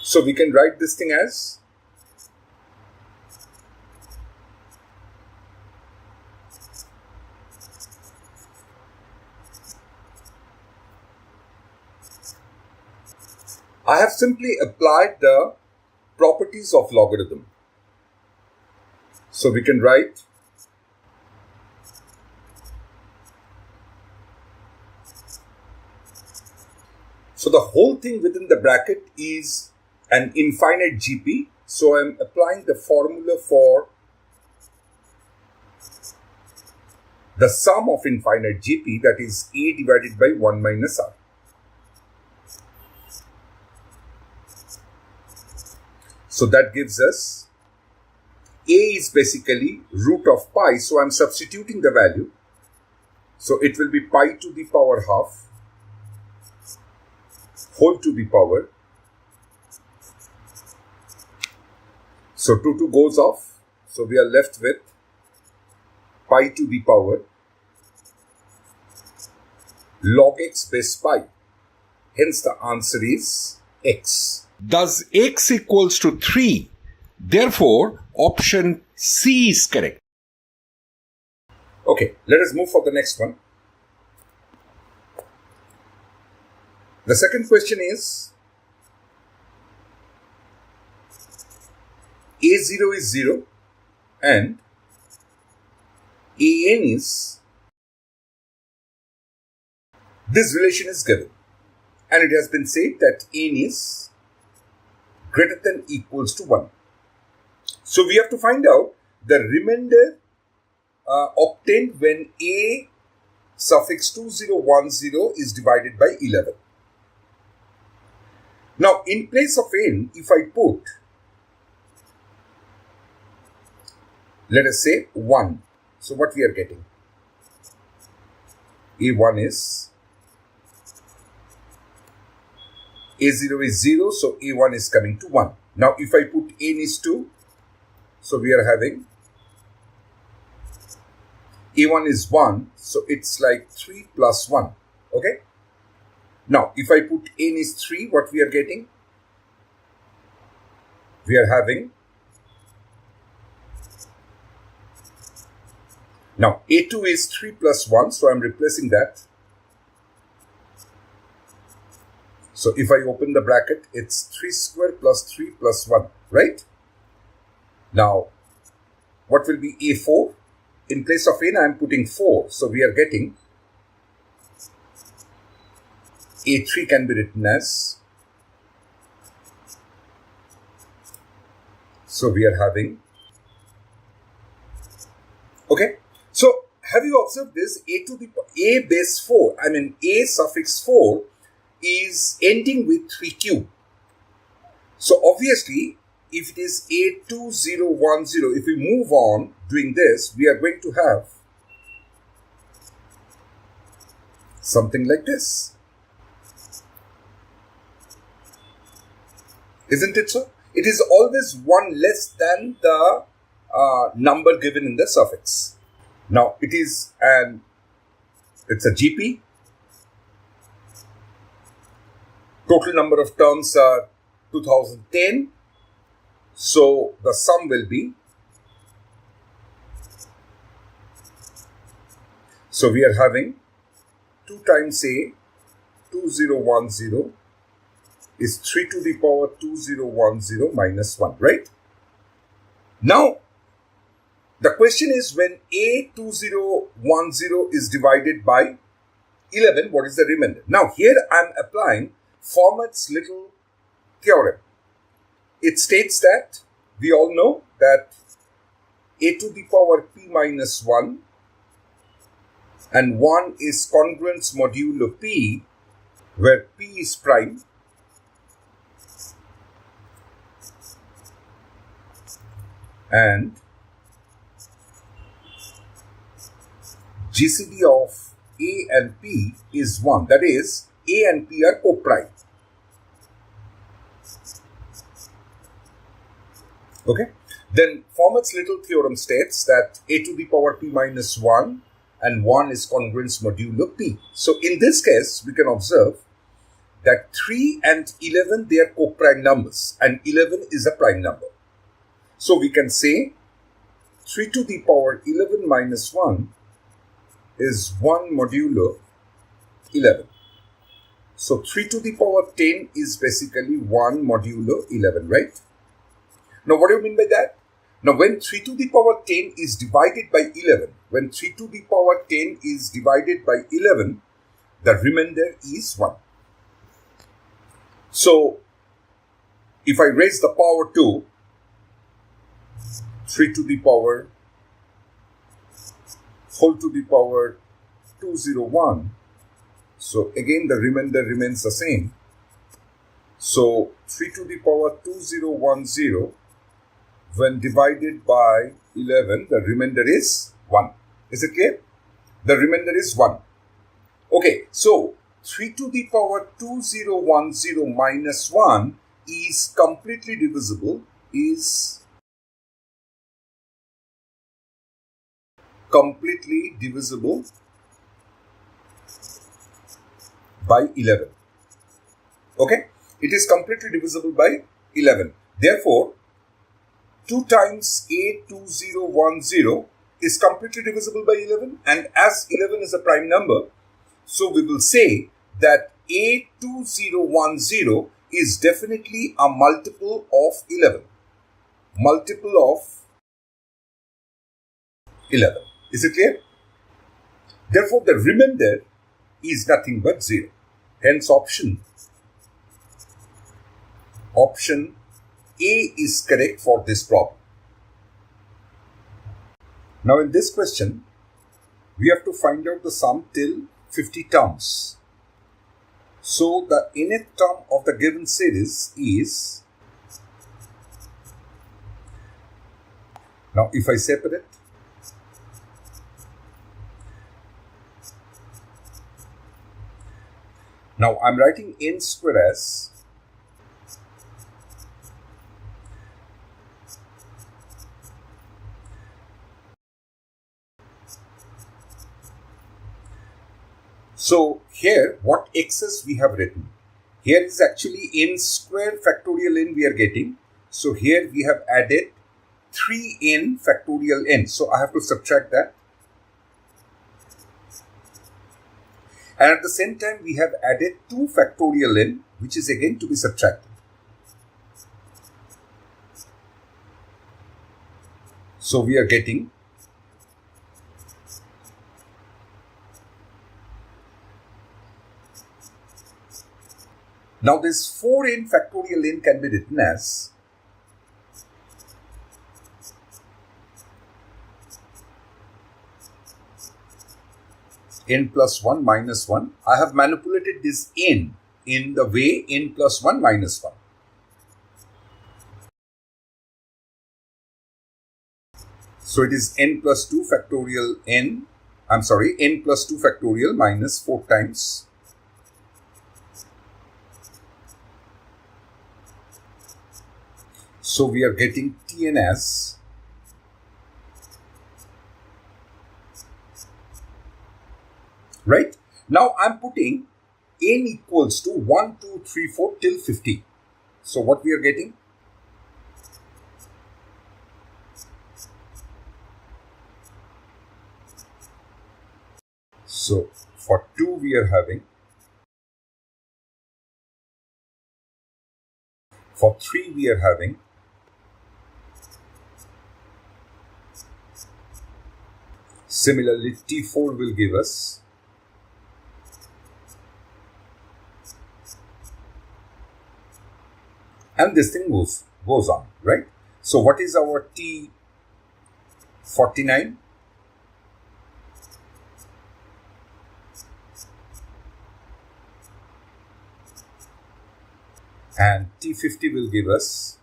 So we can write this thing as I have simply applied the properties of logarithm. So we can write so the whole thing within the bracket is an infinite GP. So I'm applying the formula for the sum of infinite GP, that is A divided by 1 minus R. So that gives us A is basically root of pi. So I'm substituting the value. So it will be pi to the power half whole to the power. So 2 goes off. So we are left with pi to the power log x base pi. Hence the answer is x. Thus x equals to 3. Therefore, option C is correct. Okay, let us move for the next one. The second question is A0 is 0 and AN is, this relation is given and it has been said that N is greater than equals to 1. So we have to find out the remainder obtained when A suffix 2010 is divided by 11. Now in place of N, if I put, let us say 1. So what we are getting? A1 is, A0 is 0, so A1 is coming to 1. Now if I put N is 2, so we are having A1 is 1, so it's like 3 plus 1, okay? Now if I put N is 3, what we are getting? We are having, now A2 is 3 plus 1, so I am replacing that. So if I open the bracket, it's 3 square plus 3 plus 1, right? Now, what will be A4? In place of N, I am putting 4. So we are getting A3 can be written as, so we are having, okay. So have you observed this? A base 4, I mean A suffix 4 is ending with 3q. So obviously, if it is A2010, if we move on doing this, we are going to have something like this. Isn't it so? It is always 1 less than the number given in the suffix. Now it is it's a GP. Total number of terms are 2010. So the sum will be, so we are having 2 times A 2010 is 3 to the power 2010 minus 1, right? Now the question is, when A2010 is divided by 11, what is the remainder? Now here I am applying Fermat's little theorem. It states that we all know that A to the power P minus 1 and 1 is congruence modulo P, where P is prime, and GCD of A and P is 1. That is, A and P are co-prime. Okay. Then Fermat's little theorem states that A to the power P minus 1 and 1 is congruence modulo P. So in this case, we can observe that 3 and 11, they are co-prime numbers, and 11 is a prime number. So we can say 3 to the power 11 minus 1 is 1 modulo 11. So 3 to the power 10 is basically 1 modulo 11, right? Now what do you mean by that? Now when 3 to the power 10 is divided by 11, when 3 to the power 10 is divided by 11, the remainder is 1. So if I raise the power to 3 to the power whole to the power 201, so again the remainder remains the same. So 3 to the power 2010, when divided by 11, the remainder is 1. Is it clear? The remainder is 1. Okay, so 3 to the power 2010 minus 1 is completely divisible, by 11. Okay, it is completely divisible by 11. Therefore, 2 times A2010 is completely divisible by 11, and as 11 is a prime number, so we will say that A2010 is definitely a multiple of 11. Multiple of 11. Is it clear? Therefore, the remainder is nothing but 0. Hence, option A is correct for this problem. Now, in this question, we have to find out the sum till 50 terms. So, the nth term of the given series is, now if I separate, now I'm writing n square as so here what excess we have written. Here is actually n square factorial n we are getting. So here we have added 3n factorial n. So I have to subtract that. And at the same time we have added 2 factorial n, which is again to be subtracted. So we are getting now this 4n factorial n can be written as n plus 1 minus 1. I have manipulated this n in the way n plus 1 minus 1. So it is n plus 2 factorial n, n plus 2 factorial minus 4 times so we are getting Tn as right. Now I'm putting n equals to 1, 2, 3, 4 till 50. So what we are getting? So for 2 we are having, for 3 we are having, similarly T4 will give us and this thing goes on, right? So what is our T49? And T50 will give us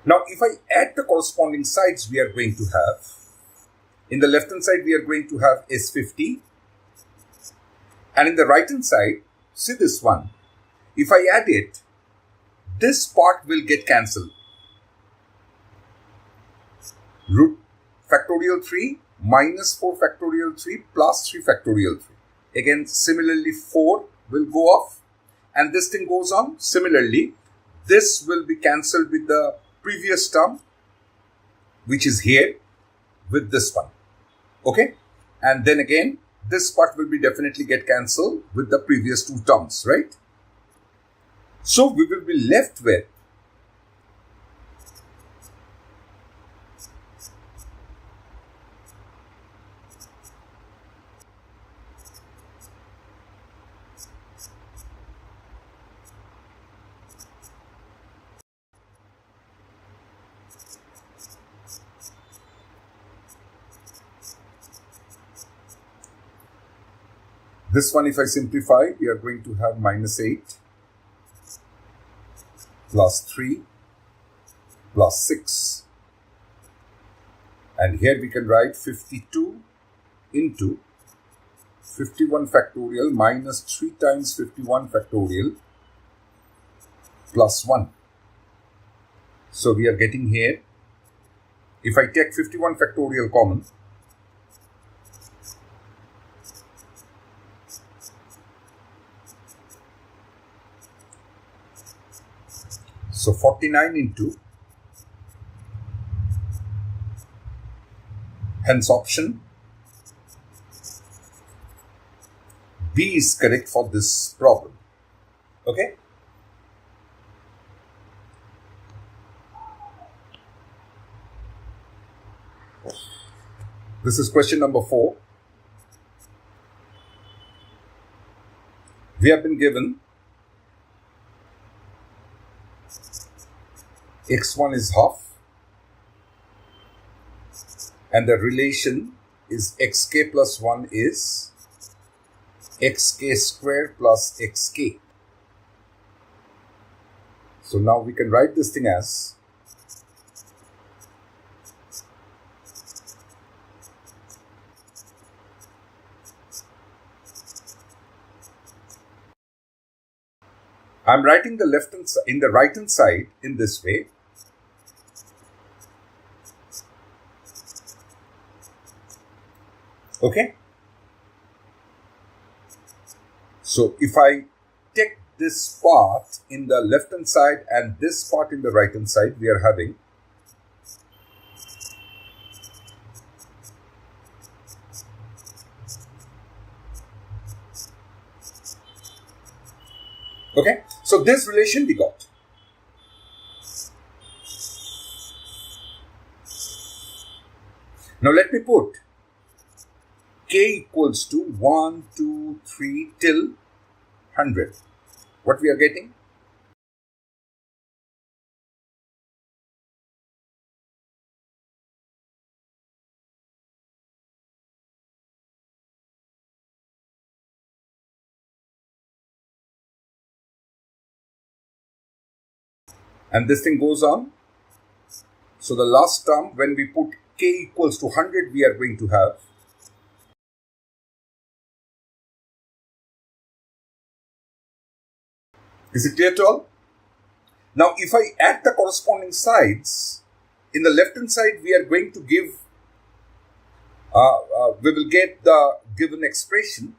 now if I add the corresponding sides we are going to have, in the left hand side we are going to have S50, and in the right hand side, see this one, if I add it, this part will get cancelled. Root factorial 3 minus 4 factorial 3 plus 3 factorial 3. Again, similarly 4 will go off and this thing goes on. Similarly, this will be cancelled with the previous term, which is here, with this one. Okay? And then again, this part will be definitely get cancelled with the previous two terms, right? So we will be left with this one. If I simplify, we are going to have minus 8 plus 3 plus 6. And here we can write 52 into 51 factorial minus 3 times 51 factorial plus 1. So we are getting here, if I take 51 factorial common, so 49 into, hence option B is correct for this problem. Okay. This is question number 4. We have been given x1 is half and the relation is xk plus 1 is xk squared plus xk. So now we can write this thing as I'm writing the left hand in the right hand side in this way. Okay. So if I take this part in the left hand side and this part in the right hand side, we are having okay. So this relation we got. Now let me put k equals to 1, 2, 3 till 100. What we are getting? And this thing goes on. So the last term, when we put k equals to 100, we are going to have Is it clear to all? Now, if I add the corresponding sides, in the left hand side, we are going to give, we will get the given expression.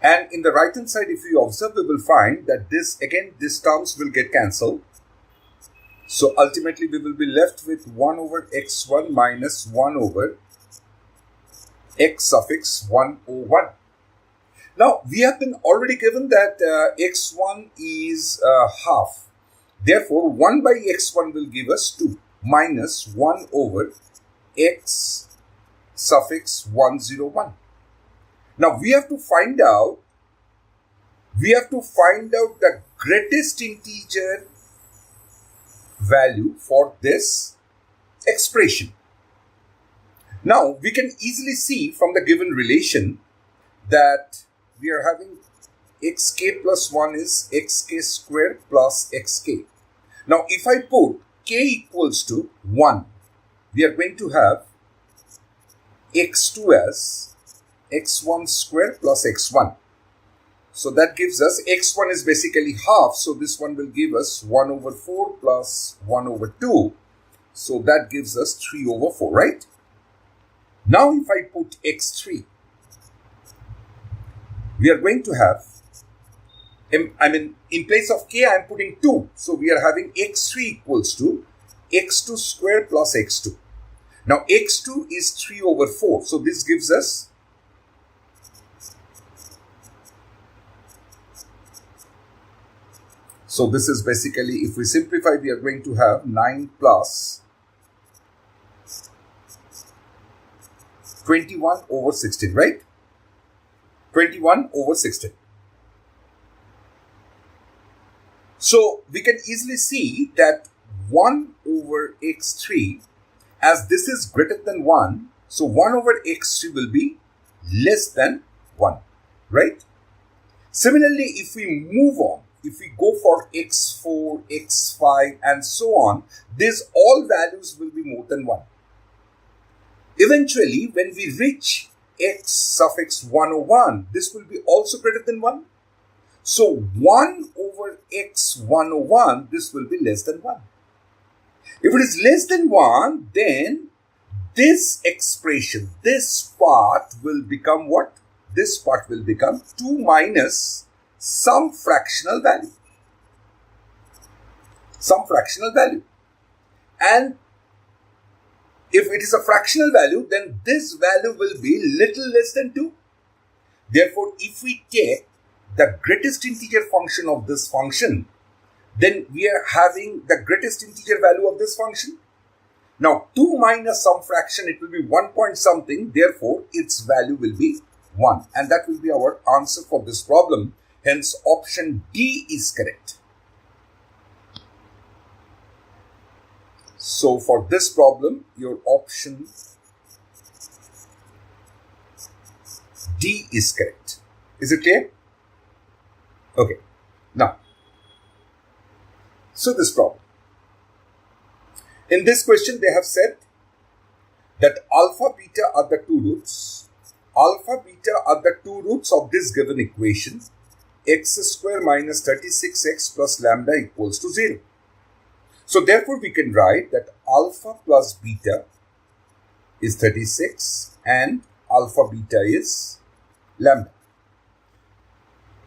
And in the right hand side, if we observe, we will find that this, again, these terms will get cancelled. So ultimately, we will be left with 1 over x1 minus 1 over x suffix 1 over 1. Now, we have been already given that x1 is half. Therefore, 1 by x1 will give us 2 minus 1 over x suffix 101. Now, we have to find out the greatest integer value for this expression. Now, we can easily see from the given relation that we are having xk plus 1 is xk squared plus xk. Now, if I put k equals to 1, we are going to have x2 as x1 squared plus x1. So that gives us x1 is basically half. So this one will give us 1 over 4 plus 1 over 2. So that gives us 3 over 4, right? Now if I put x3, we are going to have, in place of k, I am putting 2. So we are having x3 equals to x2 square plus x2. Now x2 is 3 over 4. So this gives us So this is basically, if we simplify, we are going to have 9 plus 21 over 16, right? 21 over 16. So we can easily see that 1 over x3, as this is greater than 1, so 1 over x3 will be less than 1, right? Similarly, if we move on, if we go for x4, x5 and so on, these all values will be more than 1. Eventually, when we reach x suffix 101, this will be also greater than 1. So 1 over x 101, this will be less than 1. If it is less than 1, then this expression, this part will become what? This part will become 2 minus some fractional value. Some fractional value. And if it is a fractional value, then this value will be little less than 2. Therefore, if we take the greatest integer function of this function, then we are having the greatest integer value of this function. Now, 2 minus some fraction, it will be 1 point something. Therefore, its value will be 1. And that will be our answer for this problem. Hence, option D is correct. So, for this problem, your option D is correct. Is it clear? Okay. Now, so this problem. In this question, they have said that alpha, beta are the two roots. Alpha, beta are the two roots of this given equation. X square minus 36x plus lambda equals to 0. So therefore, we can write that alpha plus beta is 36 and alpha beta is lambda.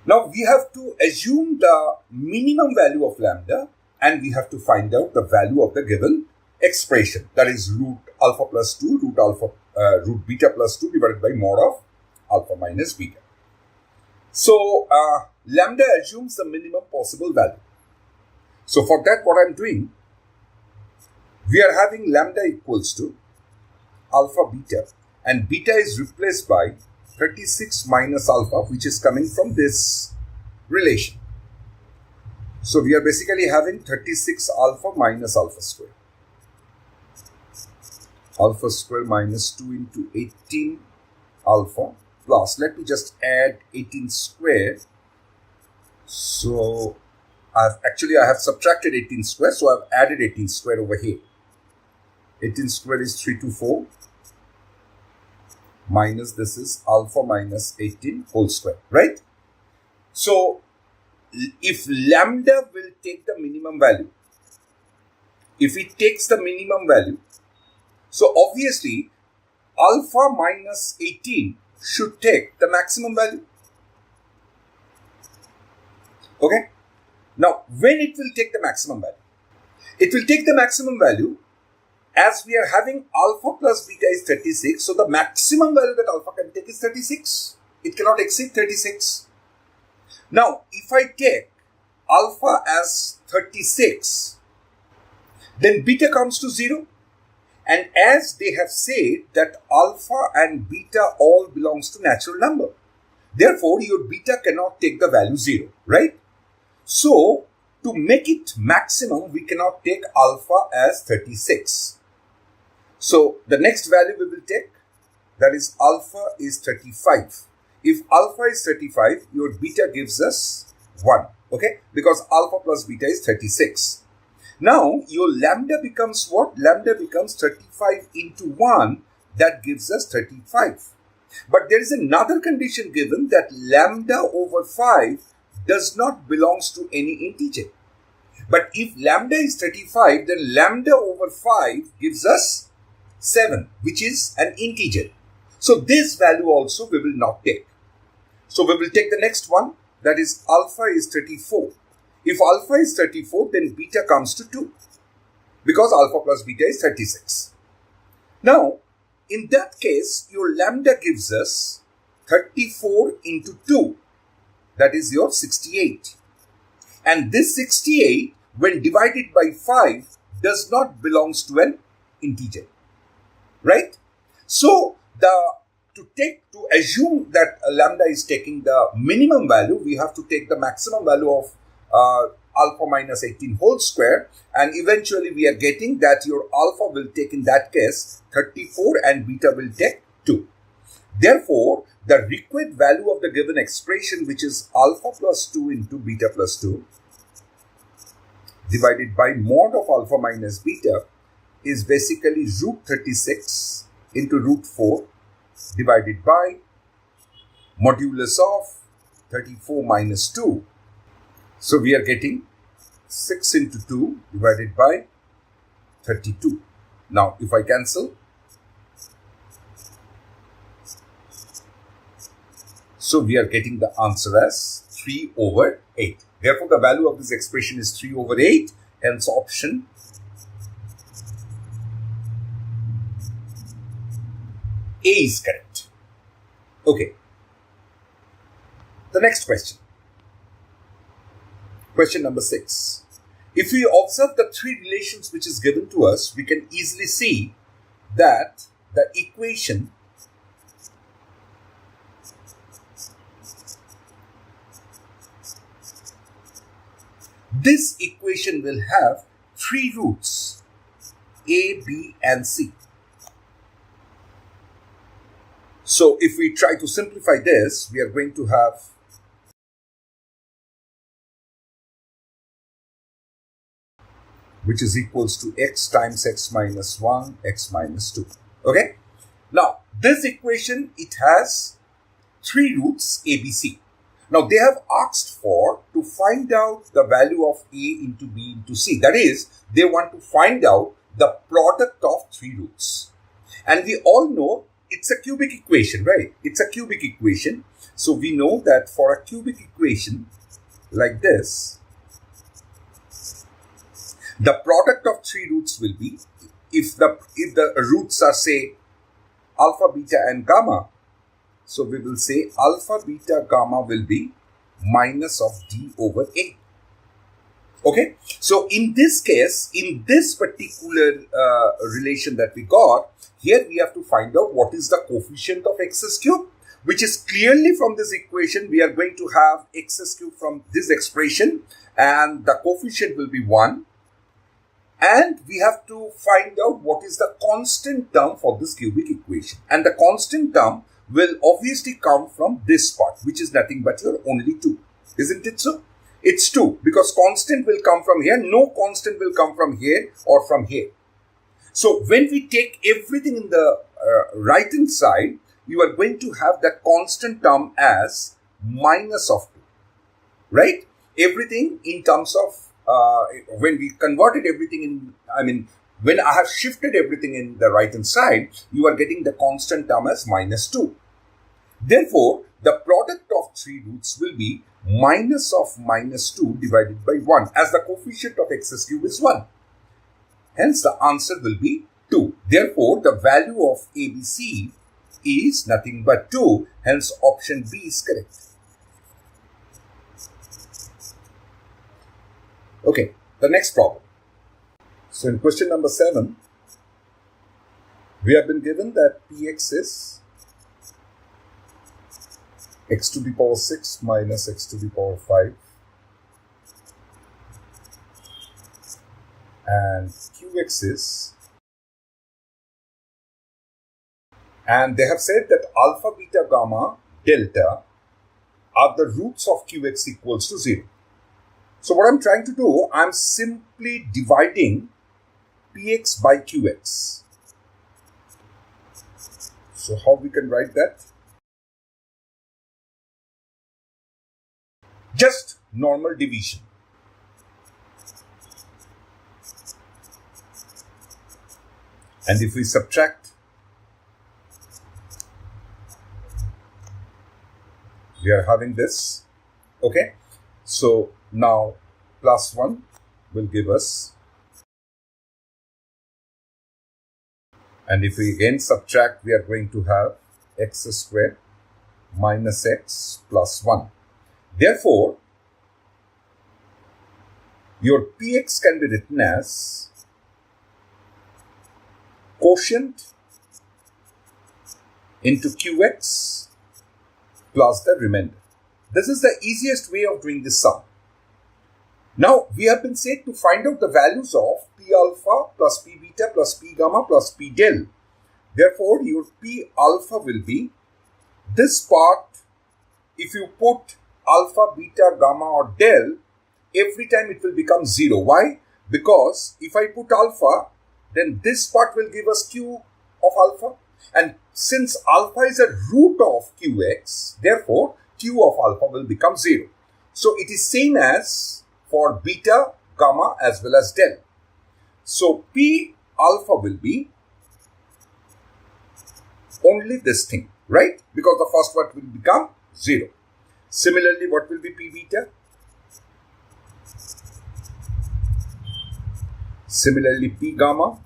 Now, we have to assume the minimum value of lambda and we have to find out the value of the given expression. That is root alpha plus 2, root beta plus 2 divided by mod of alpha minus beta. So, lambda assumes the minimum possible value. So, for that, what I am doing, we are having lambda equals to alpha beta and beta is replaced by 36 minus alpha, which is coming from this relation. So, we are basically having 36 alpha minus alpha square. Alpha square minus 2 into 18 alpha plus, let me just add 18 square. So, I have subtracted 18 square, so I have added 18 square over here. 18 square is 324 minus this is alpha minus 18 whole square, right? So, if lambda will take the minimum value, if it takes the minimum value, so obviously alpha minus 18 should take the maximum value. Okay. Now, when it will take the maximum value? It will take the maximum value as we are having alpha plus beta is 36. So, the maximum value that alpha can take is 36. It cannot exceed 36. Now, if I take alpha as 36, then beta comes to 0. And as they have said that alpha and beta all belongs to natural number. Therefore, your beta cannot take the value 0, right? So, to make it maximum, we cannot take alpha as 36. So, the next value we will take, that is alpha is 35. If alpha is 35, your beta gives us 1, okay? Because alpha plus beta is 36. Now, your lambda becomes what? Lambda becomes 35 into 1. That gives us 35. But there is another condition given that lambda over 5 does not belongs to any integer. But if lambda is 35, then lambda over 5 gives us 7, which is an integer. So this value also we will not take. So we will take the next one, that is alpha is 34. If alpha is 34, then beta comes to 2, because alpha plus beta is 36. Now, in that case, your lambda gives us 34 into 2, that is your 68. And this 68, when divided by 5, does not belongs to an integer, right? So, to assume that lambda is taking the minimum value, we have to take the maximum value of alpha minus 18 whole square, and eventually we are getting that your alpha will take in that case 34 and beta will take 2. Therefore, the required value of the given expression, which is alpha plus 2 into beta plus 2 divided by mod of alpha minus beta, is basically root 36 into root 4 divided by modulus of 34 minus 2. So we are getting 6 into 2 divided by 32. Now if I cancel, so we are getting the answer as 3 over 8. Therefore, the value of this expression is 3 over 8. Hence, option A is correct. Okay. The next question. Question number 6. If we observe the three relations which is given to us, we can easily see that the equation this equation will have three roots, A, B, and C. So if we try to simplify this, we are going to have which is equals to x times x minus 1, x minus 2. Okay? Now, this equation, it has three roots, A, B, C. Now, they have asked for to find out the value of A into B into C. That is, they want to find out the product of three roots. And we all know it's a cubic equation, right? It's a cubic equation. So, we know that for a cubic equation like this, the product of three roots will be, if the roots are, say, alpha, beta, and gamma, so we will say alpha, beta, gamma will be minus of d over a. Okay? So, in this case, in this particular relation that we got, here we have to find out what is the coefficient of x's cube, which is clearly from this equation, we are going to have x's cube from this expression, and the coefficient will be 1. And we have to find out what is the constant term for this cubic equation. And the constant term will obviously come from this part, which is nothing but your only 2. Isn't it so? It's 2, because constant will come from here. No constant will come from here or from here. So when we take everything in the right hand side, you are going to have that constant term as minus of 2. Right? Everything in terms of when we converted everything in, when I have shifted everything in the right hand side, you are getting the constant term as minus 2. Therefore, the product of three roots will be minus of minus 2 divided by 1, as the coefficient of x's cube is 1. Hence, the answer will be 2. Therefore, the value of ABC is nothing but 2. Hence, option B is correct. Okay, the next problem. So in question number 7, we have been given that Px is x to the power 6 minus x to the power 5 and Qx is, and they have said that alpha, beta, gamma, delta are the roots of Qx equals to 0. So what I'm trying to do, I'm simply dividing Px by Qx. So how we can write that? Just normal division. And if we subtract, we are having this. Okay. So now plus 1 will give us, and if we again subtract, we are going to have x squared minus x plus 1. Therefore, your px can be written as quotient into qx plus the remainder. This is the easiest way of doing this sum. Now, we have been said to find out the values of p alpha plus p beta plus p gamma plus p del. Therefore, your p alpha will be this part. If you put alpha, beta, gamma or del, every time it will become 0. Why? Because if I put alpha, then this part will give us q of alpha. And since alpha is a root of qx, therefore, q of alpha will become 0. So, it is same as for beta, gamma as well as del. So, p alpha will be only this thing, right? Because the first one will become 0. Similarly, what will be p beta? Similarly, p gamma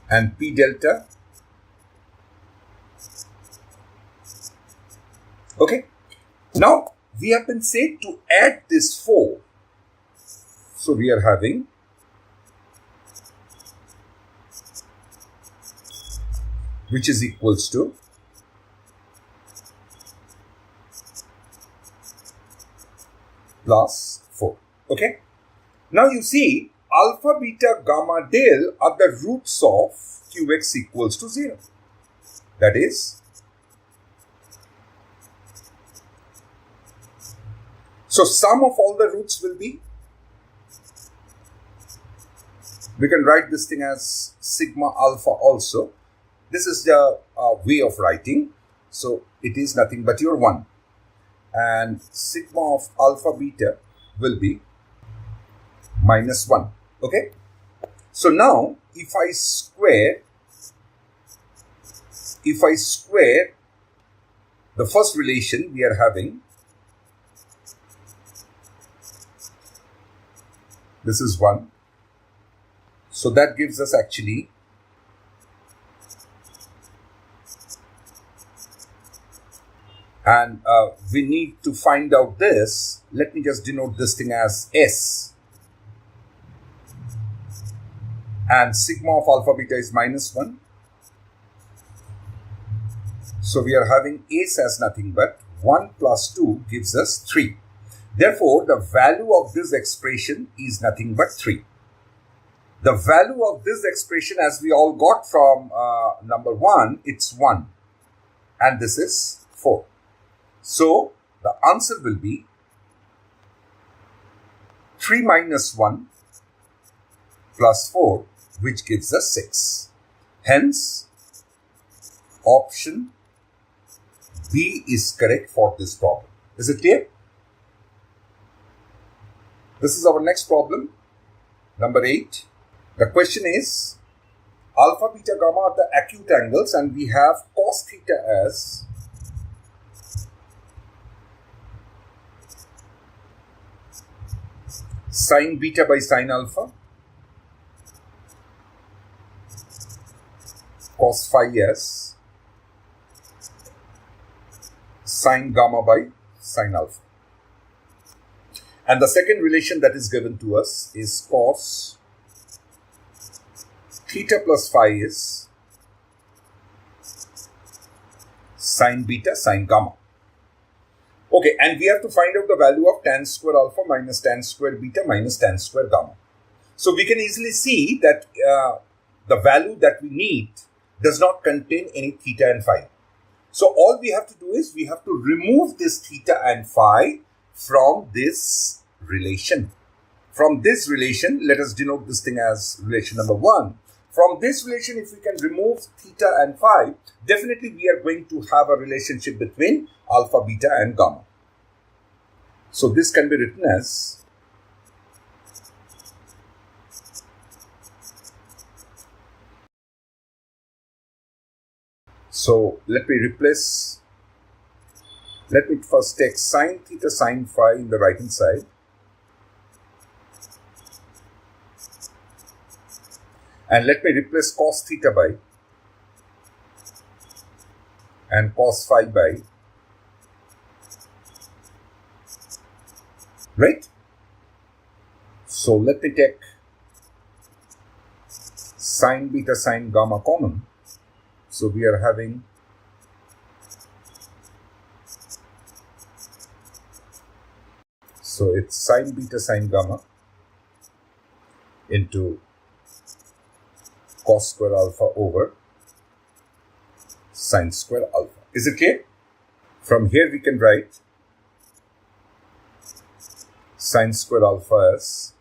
and p delta. Okay. Now, we have been said to add this 4. So, we are having which is equals to plus 4. Okay. Now, you see alpha, beta, gamma, del are the roots of qx equals to 0. That is, so sum of all the roots will be, we can write this thing as sigma alpha also. This is the way of writing. So it is nothing but your 1. And sigma of alpha beta will be minus 1. Okay. So now if I square the first relation we are having, this is 1. So that gives us actually and we need to find out this. Let me just denote this thing as S. And sigma of alpha beta is minus 1. So we are having S as nothing but 1 plus 2 gives us 3. Therefore, the value of this expression is nothing but 3. The value of this expression, as we all got from number 1, it's 1. And this is 4. So, the answer will be 3 minus 1 plus 4, which gives us 6. Hence, option B is correct for this problem. Is it clear? This is our next problem, number 8. The question is, alpha, beta, gamma are the acute angles and we have cos theta as sin beta by sin alpha, cos phi as sin gamma by sin alpha. And the second relation that is given to us is cos theta plus phi is sin beta sin gamma. Okay, and we have to find out the value of tan square alpha minus tan square beta minus tan square gamma. So we can easily see that the value that we need does not contain any theta and phi. So all we have to do is we have to remove this theta and phi from this relation. From this relation, let us denote this thing as relation number 1. From this relation, if we can remove theta and phi, definitely we are going to have a relationship between alpha, beta and gamma. So this can be written as let me first take sine theta sine phi in the right hand side. And let me replace cos theta by and cos phi by, right? So let me take sine beta sine gamma common. So we are having it's sine beta sine gamma into cos square alpha over sine square alpha. Is it clear? From here we can write sine square alpha as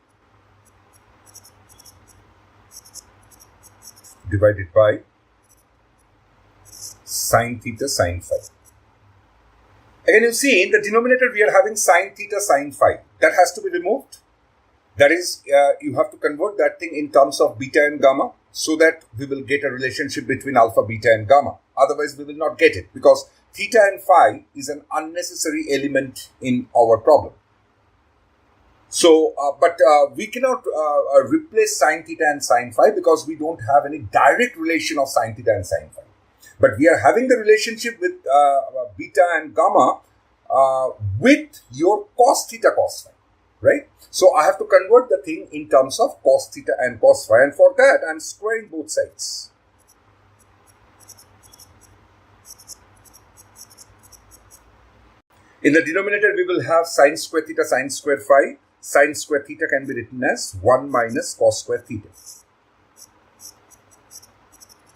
divided by sine theta sine phi. Again, you see in the denominator we are having sine theta sine phi. That has to be removed. That is, you have to convert that thing in terms of beta and gamma, so that we will get a relationship between alpha, beta and gamma. Otherwise, we will not get it, because theta and phi is an unnecessary element in our problem. So, but we cannot replace sine theta and sine phi because we don't have any direct relation of sine theta and sine phi. But we are having the relationship with beta and gamma with your cos theta cos phi, right? So I have to convert the thing in terms of cos theta and cos phi, and for that I am squaring both sides. In the denominator we will have sine square theta sine square phi. Sine square theta can be written as 1 minus cos square theta.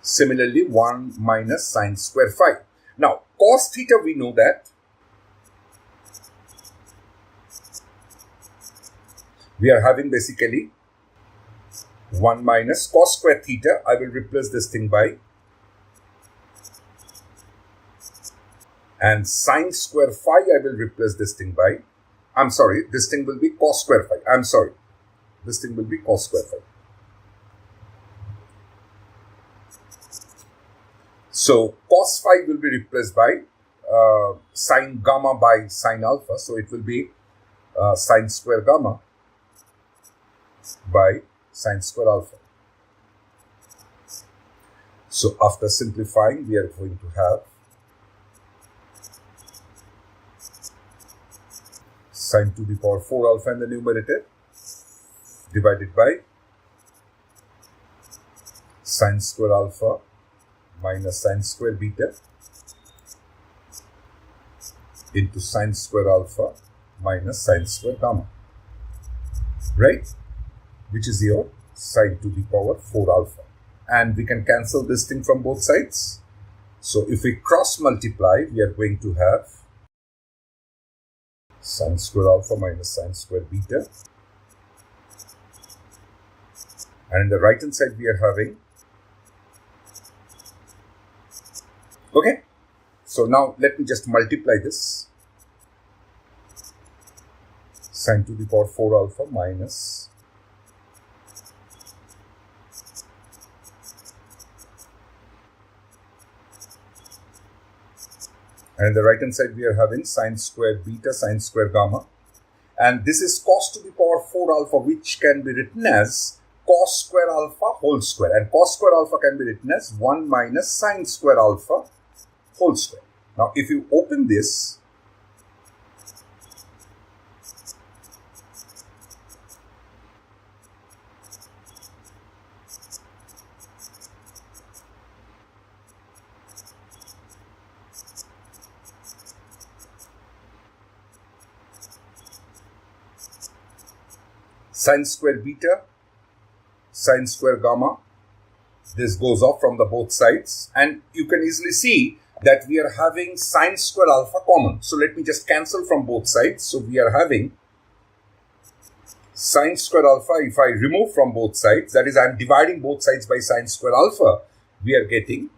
Similarly, 1 minus sine square phi. Now, cos theta we know that we are having basically 1 minus cos square theta. I will replace this thing by, and sine square phi I will replace this thing by, I'm sorry, this thing will be cos square phi. I'm sorry, this thing will be cos square phi. So cos phi will be replaced by sine gamma by sine alpha. So it will be sine square gamma by sine square alpha. So after simplifying, we are going to have sine to the power 4 alpha in the numerator divided by sine square alpha minus sine square beta into sine square alpha minus sine square gamma, right? Which is your sine to the power 4 alpha. And we can cancel this thing from both sides. So if we cross multiply, we are going to have sine square alpha minus sine square beta. And in the right hand side, we are having, okay. So now let me just multiply this. Sine to the power 4 alpha minus and in the right hand side we are having sine square beta sine square gamma, and this is cos to the power 4 alpha, which can be written as cos square alpha whole square, and cos square alpha can be written as 1 minus sine square alpha whole square. Now if you open this, sine square beta, sine square gamma, this goes off from the both sides, and you can easily see that we are having sine square alpha common. So let me just cancel from both sides. So we are having sine square alpha, if I remove from both sides, that is, I am dividing both sides by sine square alpha, we are getting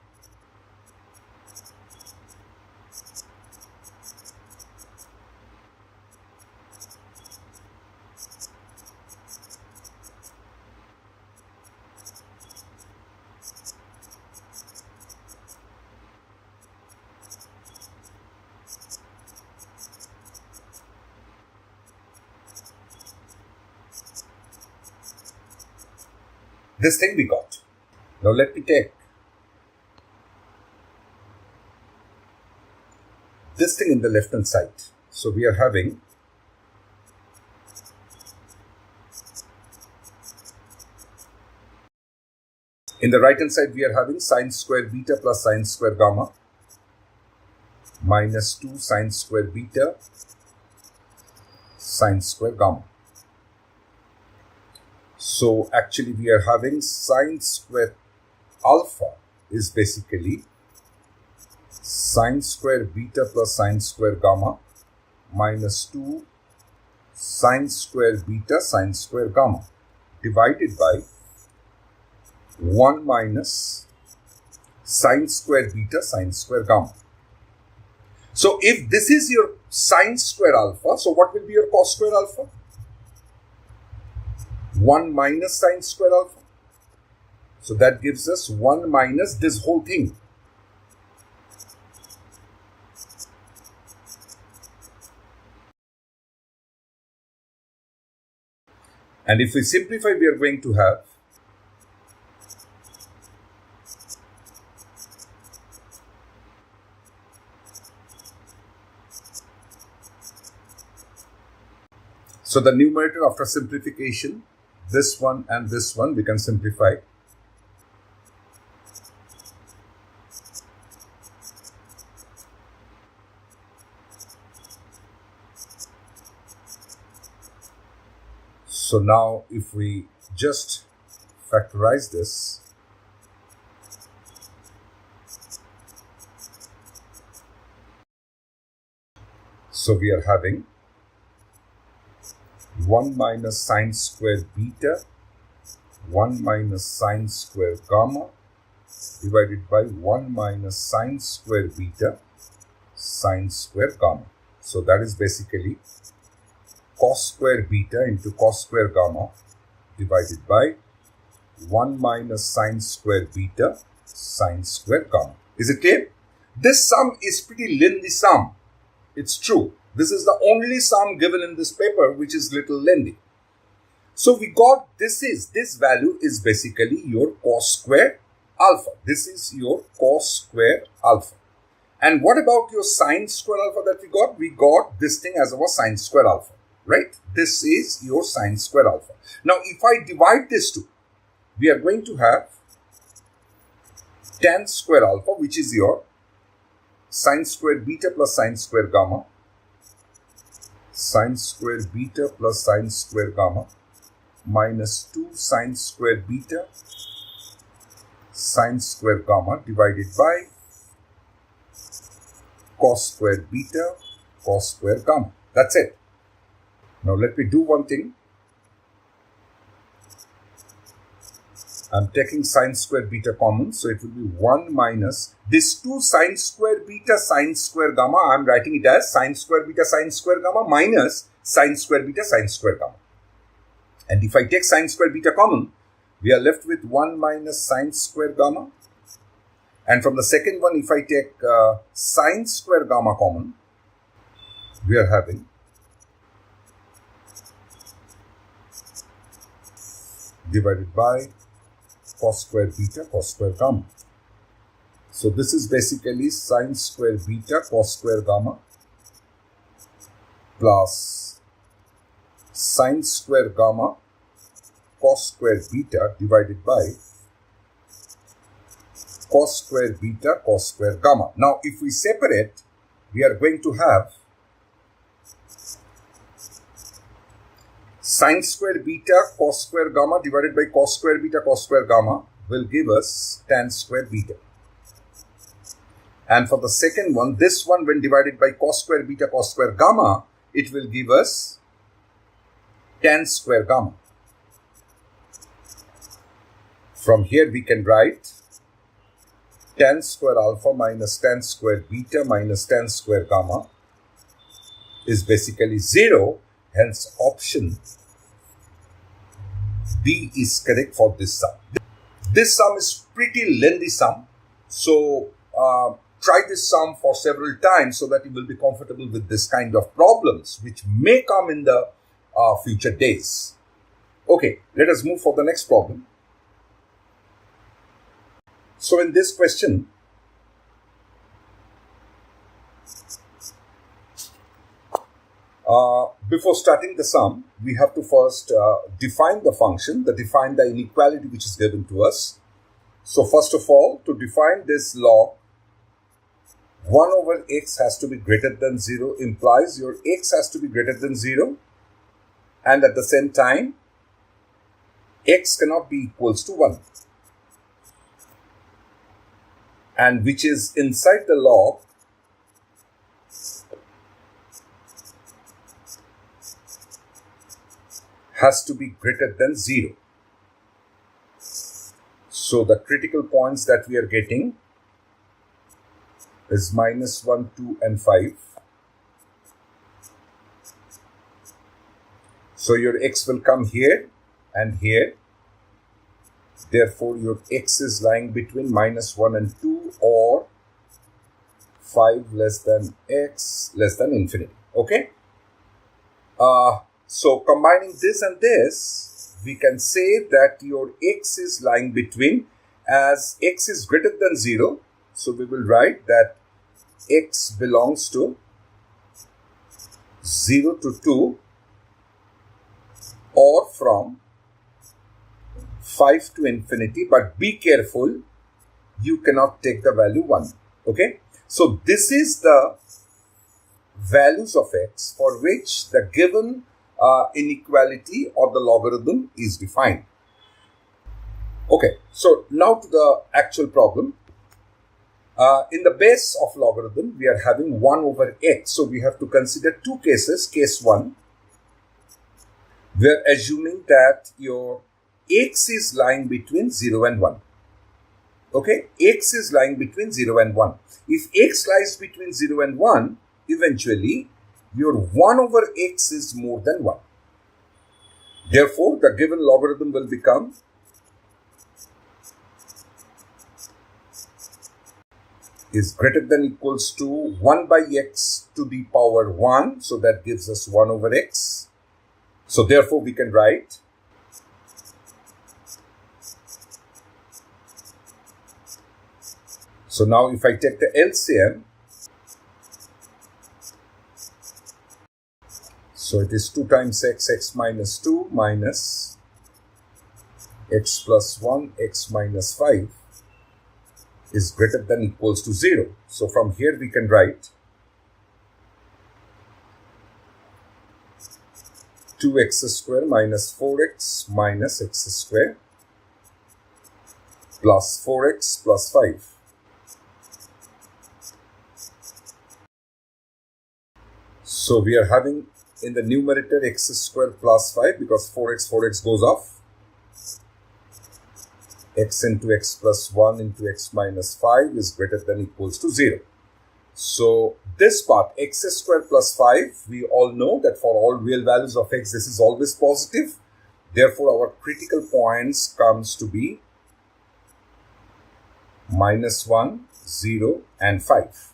this thing we got. Now let me take this thing in the left hand side. So we are having in the right hand side, we are having sine square beta plus sine square gamma minus 2 sine square beta sine square gamma. So actually we are having sine square alpha is basically sine square beta plus sine square gamma minus 2 sine square beta sine square gamma divided by 1 minus sine square beta sine square gamma. So if this is your sine square alpha, so what will be your cos square alpha? 1 minus sine square alpha. So that gives us 1 minus this whole thing. And if we simplify, we are going to have so the numerator after simplification, this one and this one, we can simplify. So now if we just factorize this, so we are having 1 minus sine square beta, 1 minus sine square gamma divided by 1 minus sine square beta sine square gamma. So that is basically cos square beta into cos square gamma divided by 1 minus sine square beta sine square gamma. Is it clear? This sum is pretty lengthy sum. It's true. This is the only sum given in this paper which is little lengthy. So we got this value is basically your cos square alpha. This is your cos square alpha. And what about your sine square alpha that we got? We got this thing as our sine square alpha, right? This is your sine square alpha. Now if I divide this two, we are going to have tan square alpha, which is your sine square beta plus sine square gamma, sine square beta plus sine square gamma minus 2 sine square beta sine square gamma divided by cos square beta cos square gamma. That's it. Now let me do one thing. I'm taking sine square beta common, so it will be 1 minus this 2 sine square beta sine square gamma. I'm writing it as sine square beta sine square gamma minus sine square beta sine square gamma. And if I take sine square beta common, we are left with 1 minus sine square gamma. And from the second one, if I take sine square gamma common, we are having divided by cos square beta cos square gamma. So this is basically sine square beta cos square gamma plus sine square gamma cos square beta divided by cos square beta cos square gamma. Now if we separate, we are going to have sine square beta cos square gamma divided by cos square beta cos square gamma will give us tan square beta. And for the second one, this one when divided by cos square beta cos square gamma, it will give us tan square gamma. From here we can write tan square alpha minus tan square beta minus tan square gamma is basically 0. Hence option B is correct for this sum. This sum is pretty lengthy sum. So try this sum for several times so that you will be comfortable with this kind of problems which may come in the future days. Okay, let us move for the next problem. So in this question, before starting the sum, we have to first define the function, define the inequality which is given to us. So first of all, to define this log, 1 over x has to be greater than 0 implies your x has to be greater than 0, and at the same time, x cannot be equals to 1. And which is inside the log has to be greater than 0. So the critical points that we are getting is minus 1, 2 and 5. So your x will come here and here. Therefore, your x is lying between minus 1 and 2 or 5 less than x less than infinity. Okay. So combining this and this, we can say that your x is lying between, as x is greater than 0. So we will write that x belongs to 0 to 2 or from 5 to infinity, but be careful, you cannot take the value 1. Okay. So this is the values of x for which the given inequality or the logarithm is defined. Okay, so now to the actual problem. In the base of logarithm, we are having 1 over x. So we have to consider two cases. Case 1, we are assuming that your x is lying between 0 and 1. Okay, x is lying between 0 and 1. If x lies between 0 and 1, eventually your 1 over x is more than 1. Therefore, the given logarithm will become is greater than equals to 1 by x to the power 1. So that gives us 1 over x. So therefore, we can write so now if I take the LCM, so it is 2 times x minus 2 minus x plus 1, x minus 5 is greater than equals to 0. So from here we can write 2x square minus 4x minus x square plus 4x plus 5. So we are having in the numerator x square plus 5 because 4x goes off. X into x plus 1 into x minus 5 is greater than equals to 0. So this part x square plus 5, we all know that for all real values of x, this is always positive. Therefore, our critical points comes to be minus 1, 0 and 5.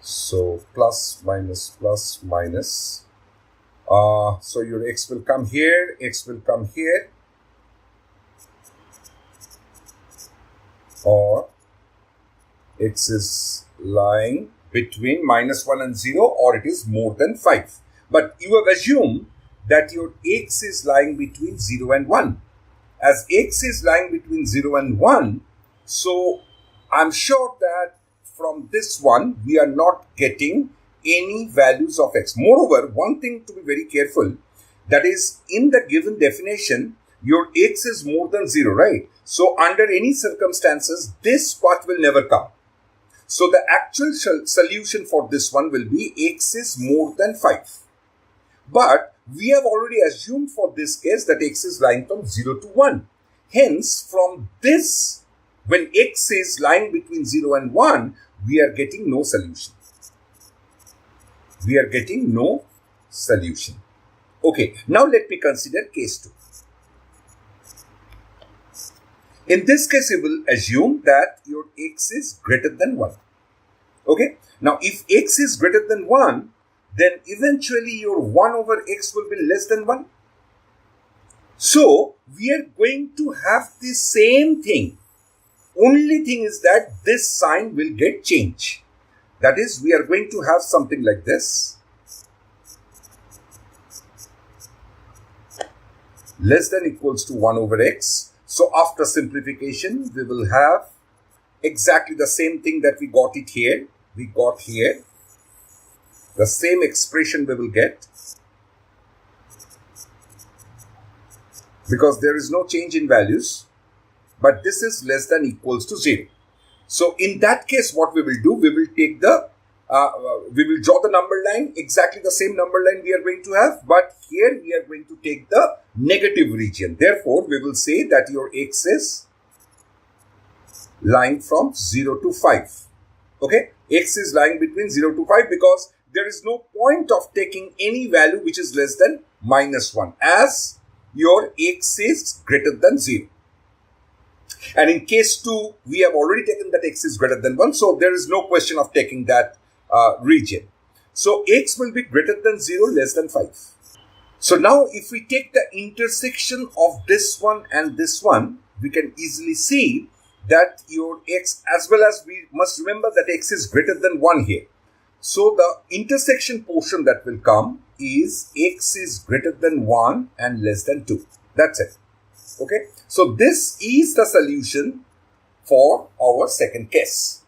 So plus minus plus minus. So your x will come here, x will come here, or x is lying between minus 1 and 0, or it is more than 5. But you have assumed that your x is lying between 0 and 1. As x is lying between 0 and 1, so I'm sure that from this one, we are not getting any values of x. Moreover, one thing to be very careful, that is in the given definition, your x is more than 0, right? So under any circumstances, this part will never come. So the actual solution for this one will be x is more than 5. But we have already assumed for this case that x is lying from 0 to 1. Hence, from this, when x is lying between 0 and 1, we are getting no solution. We are getting no solution. Okay, now let me consider case 2. In this case, you will assume that your x is greater than 1. Okay, now if x is greater than 1, then eventually your 1 over x will be less than 1. So, we are going to have the same thing. Only thing is that this sign will get changed. That is, we are going to have something like this. Less than equals to 1 over x. So, after simplification, we will have exactly the same thing that we got it here. We got here. The same expression we will get. Because there is no change in values. But this is less than equals to 0. So, in that case, what we will do, we will take the, we will draw the number line, exactly the same number line we are going to have. But here we are going to take the negative region. Therefore, we will say that your x is lying from 0 to 5. Okay, x is lying between 0 to 5 because there is no point of taking any value which is less than minus 1 as your x is greater than 0. And in case 2, we have already taken that x is greater than 1. So, there is no question of taking that region. So, x will be greater than 0, less than 5. So, now if we take the intersection of this one and this one, we can easily see that your x, as well as we must remember that x is greater than 1 here. So, the intersection portion that will come is x is greater than 1 and less than 2. That's it. Okay. So, this is the solution for our second case.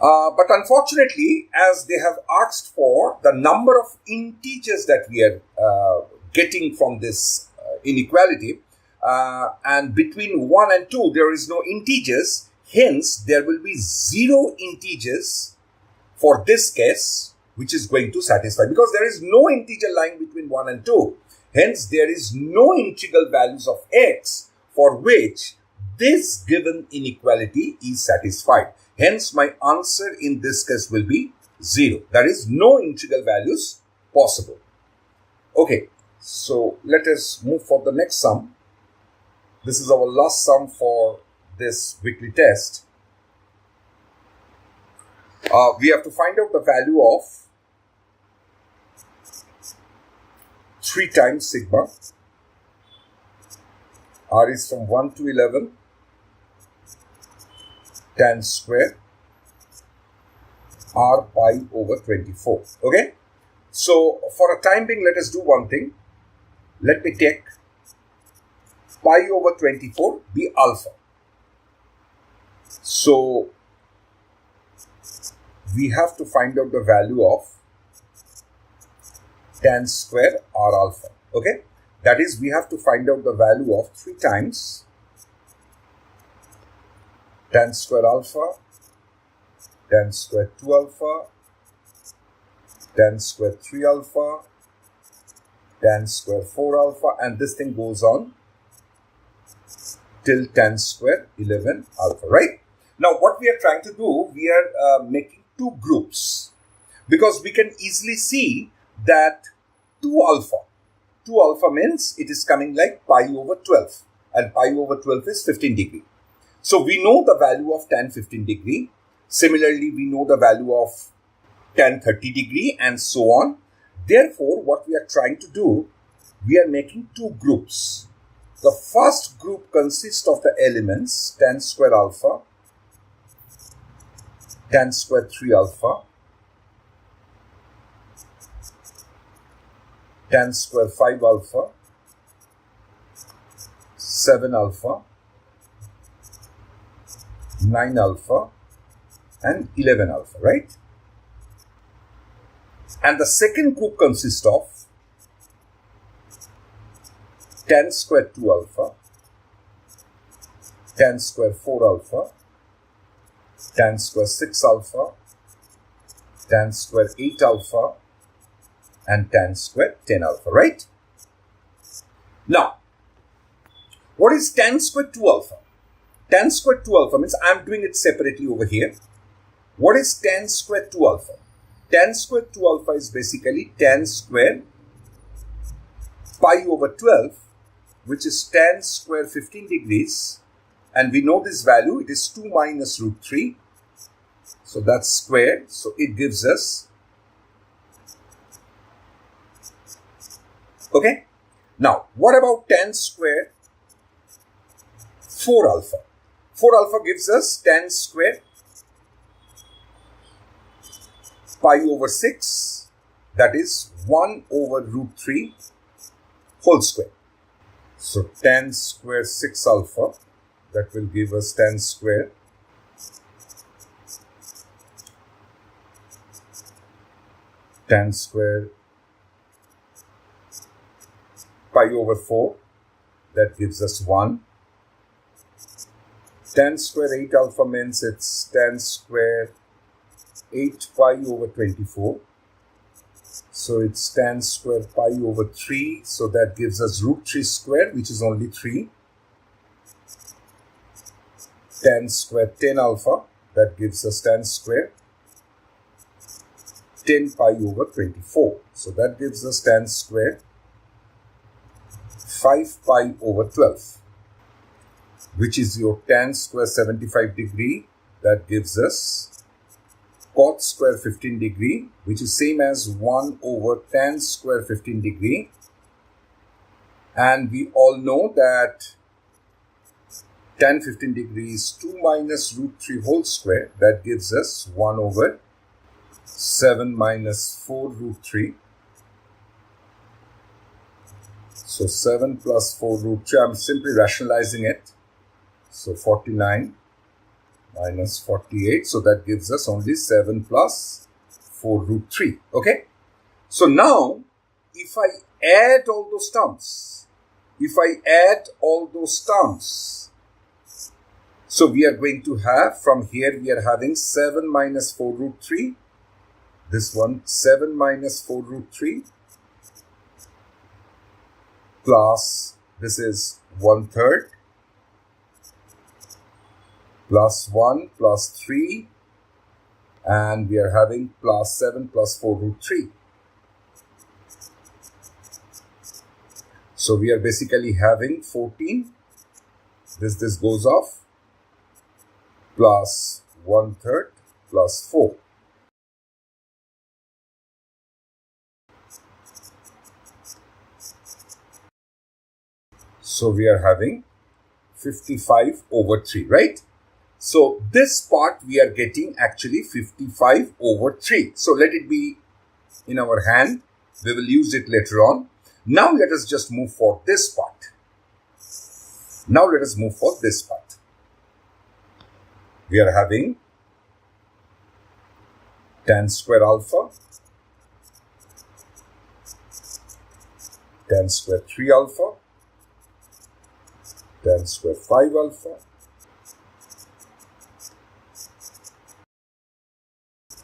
But unfortunately, as they have asked for the number of integers that we are getting from this inequality, and between 1 and 2, there is no integers. Hence, there will be 0 integers for this case, which is going to satisfy. Because there is no integer lying between 1 and 2. Hence, there is no integral values of x for which this given inequality is satisfied. Hence, my answer in this case will be 0. There is no integral values possible. Okay, so let us move for the next sum. This is our last sum for this weekly test. We have to find out the value of 3 times sigma. R is from 1 to 11 tan square r pi over 24. Okay. So, for a time being, let us do one thing. Let me take pi over 24 be alpha. So, we have to find out the value of tan square r alpha. Okay. That is, we have to find out the value of 3 times tan square alpha, tan square 2 alpha, tan square 3 alpha, tan square 4 alpha, and this thing goes on till tan square 11 alpha, right? Now, what we are trying to do, we are making 2 groups because we can easily see that 2 alpha means it is coming like pi over 12 and pi over 12 is 15 degree. So, we know the value of tan 15 degree. Similarly, we know the value of tan 30 degree and so on. Therefore, what we are trying to do, we are making 2 groups. The first group consists of the elements tan square alpha, tan square 3 alpha, tan square 5 alpha, 7 alpha, 9 alpha and 11 alpha, right? And the second group consists of tan square 2 alpha, tan square 4 alpha, tan square 6 alpha, tan square 8 alpha, and tan square 10 alpha, right? Now, what is tan square 2 alpha? Tan square 2 alpha means I'm doing it separately over here. What is tan square 2 alpha? Tan square 2 alpha is basically tan square pi over 12, which is tan square 15 degrees. And we know this value, it is 2 minus root 3. So that's squared. So it gives us, okay. Now, what about tan square 4 alpha? 4 alpha gives us tan square pi over 6, that is 1 over root 3 whole square. So tan square 6 alpha, that will give us tan square pi over 4, that gives us 1. Tan square 8 alpha means it's tan square 8 pi over 24. So it's tan square pi over 3. So that gives us root 3 square, which is only 3. Tan square 10 alpha, that gives us tan square 10 pi over 24. So that gives us tan square 5 pi over 12, which is your tan square 75 degree. That gives us cot square 15 degree, which is same as 1 over tan square 15 degree. And we all know that tan 15 degree is 2 minus root 3 whole square. That gives us 1 over 7 minus 4 root 3. So 7 plus 4 root 3, I'm simply rationalizing it. So 49 minus 48. So that gives us only 7 plus 4 root 3. Okay. So now, if I add all those terms, so we are going to have, from here we are having 7 minus 4 root 3. This one, 7 minus 4 root 3. Plus, this is 1/3. Plus 1 plus 3. And we are having plus 7 plus 4 root 3. So we are basically having 14. This goes off. Plus 1/3 plus 4. So we are having 55 over 3, right? So this part we are getting actually 55 over 3. So let it be in our hand. We will use it later on. Now let us just move for this part. We are having tan square alpha, tan square 3 alpha, tan square 5 alpha.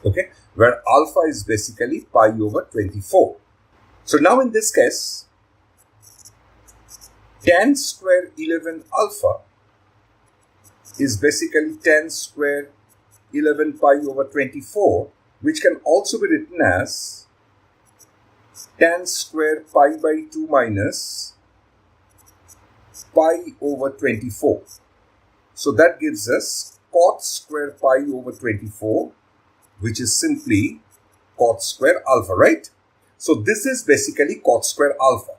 Okay, where alpha is basically pi over 24. So now in this case, tan square 11 alpha is basically tan square 11 pi over 24, which can also be written as tan square pi by 2 minus pi over 24. So that gives us cot square pi over 24, which is simply cot square alpha, right? So this is basically cot square alpha.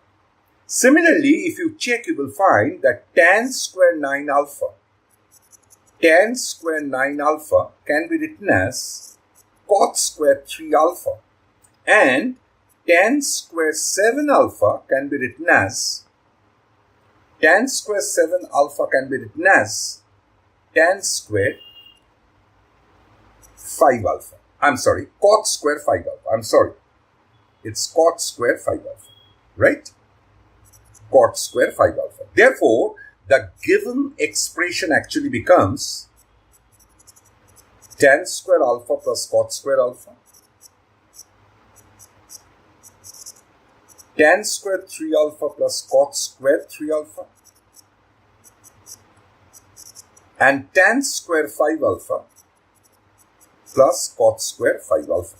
Similarly, if you check, you will find that tan square 9 alpha can be written as cot square 3 alpha, and tan square 7 alpha can be written as tan square 5 alpha. I'm sorry, cot square 5 alpha. I'm sorry. It's cot square 5 alpha, right? Cot square 5 alpha. Therefore, the given expression actually becomes tan square alpha plus cot square alpha tan square 3 alpha plus cot square 3 alpha, and tan square 5 alpha plus cot square 5 alpha.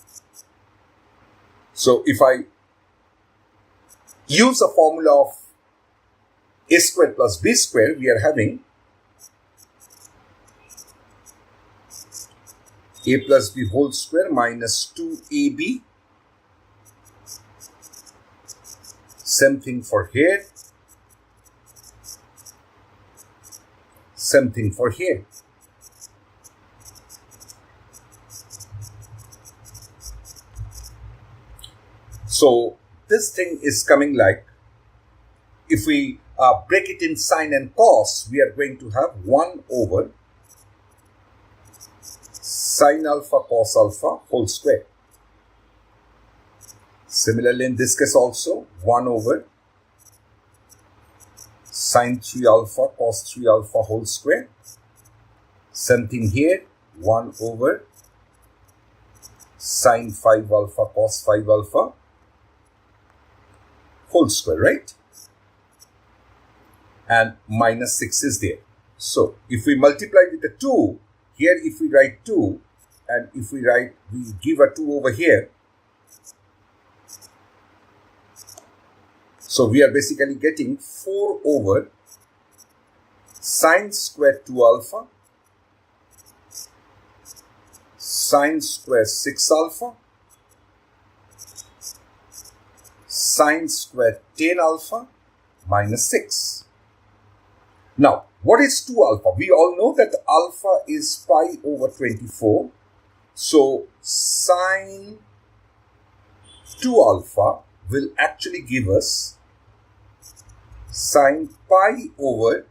So if I use a formula of a square plus b square, we are having a plus b whole square minus 2ab. Same thing for here. Same thing for here. So this thing is coming like, if we break it in sine and cos, we are going to have 1 over sine alpha cos alpha whole square. Similarly, in this case also, 1 over sine 3 alpha cos 3 alpha whole square. Same thing here, 1 over sine 5 alpha cos 5 alpha whole square, right? And minus 6 is there. So if we multiply with the 2, here if we write 2, and if we give a 2 over here, so we are basically getting 4 over sine square 2 alpha, sine square 6 alpha, sine square 10 alpha minus 6. Now, what is 2 alpha? We all know that alpha is pi over 24. So, sine 2 alpha will actually give us sine pi over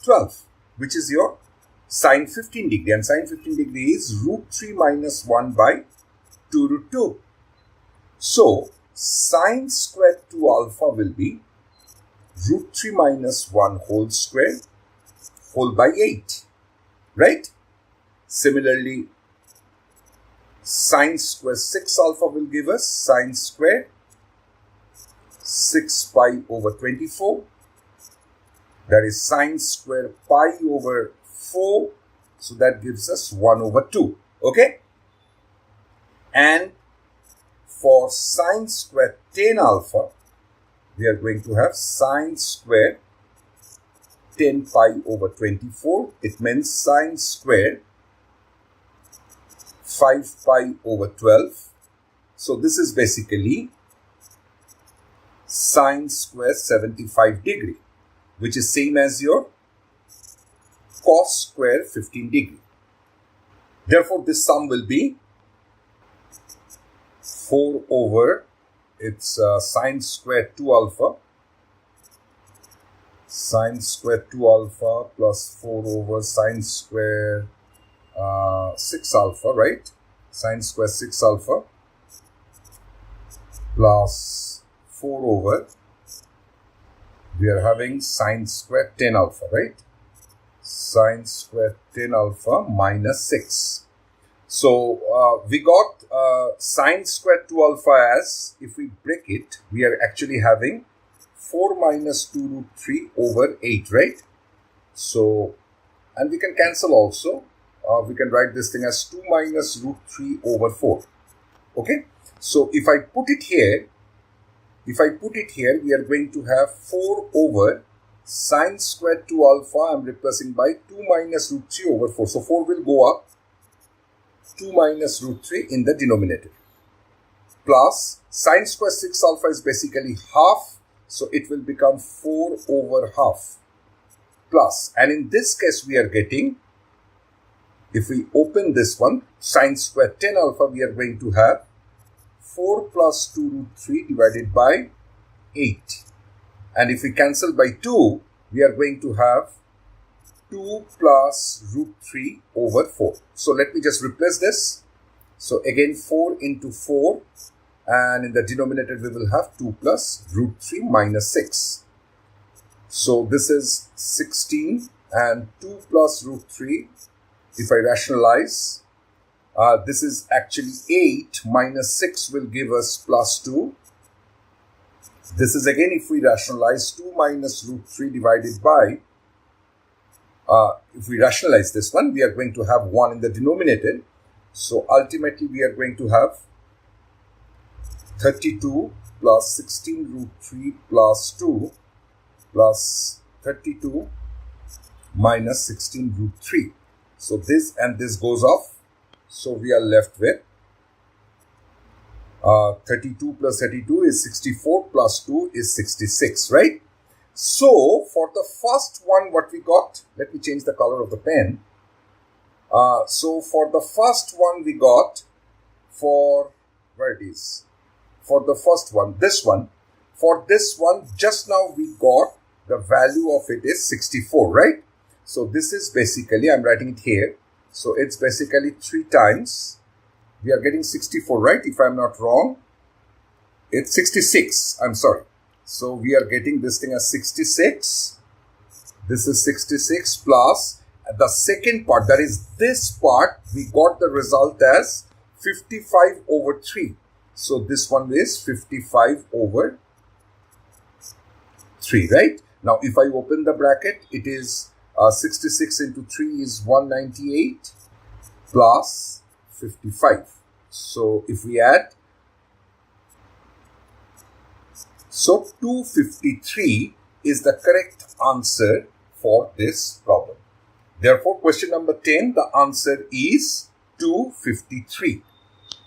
12, which is your sine 15 degree. And sine 15 degree is root 3 minus 1 by 2 root 2. So, sine square 2 alpha will be root 3 minus 1 whole square whole by 8, right? Similarly, sine square 6 alpha will give us sine square 6 pi over 24. That is sine square pi over 4. So that gives us 1 over 2. Okay? And for sine square 10 alpha, we are going to have sine square 10 pi over 24. It means sine square 5 pi over 12. So this is basically sine square 75 degree, which is same as your cos square 15 degree. Therefore, this sum will be 4 over sine square 2 alpha, sine square 2 alpha plus 4 over sine square 6 alpha, right? Sine square 6 alpha plus 4 over, we are having sine square 10 alpha, right? Sine square 10 alpha minus 6. So, we got sine square 2 alpha as, if we break it, we are actually having 4 minus 2 root 3 over 8, right? So, and we can cancel also. We can write this thing as 2 minus root 3 over 4. Okay? So, if I put it here, we are going to have 4 over sine square 2 alpha. I am replacing by 2 minus root 3 over 4. So, 4 will go up. 2 minus root 3 in the denominator, plus sine square 6 alpha is basically half, so it will become 4 over half, plus, and in this case we are getting, if we open this one, sine square 10 alpha, we are going to have 4 plus 2 root 3 divided by 8, and if we cancel by 2, we are going to have 2 plus root 3 over 4. So let me just replace this. So again 4 into 4, and in the denominator we will have 2 plus root 3 minus 6. So this is 16, and 2 plus root 3, if I rationalize, this is actually 8 minus 6 will give us plus 2. This is again if we rationalize 2 minus root 3 divided by, if we rationalize this one, we are going to have 1 in the denominator. So ultimately we are going to have 32 plus 16 root 3 plus 2 plus 32 minus 16 root 3. So this and this goes off. So we are left with 32 plus 32 is 64 plus 2 is 66, right? So for the first one, what we got, let me change the color of the pen. So for the first one we got, for, where it is, for the first one, this one, for this one, just now we got the value of it is 64, right? So this is basically, I'm writing it here. So it's basically 3 times. We are getting 64, right? If I'm not wrong, it's 66. I'm sorry. So we are getting this thing as 66. This is 66 plus the second part, that is this part, we got the result as 55 over 3. So this one is 55 over 3, right? Now if I open the bracket, it is 66 into 3 is 198 plus 55. So if we add, so 253 is the correct answer for this problem. Therefore, question number 10, the answer is 253.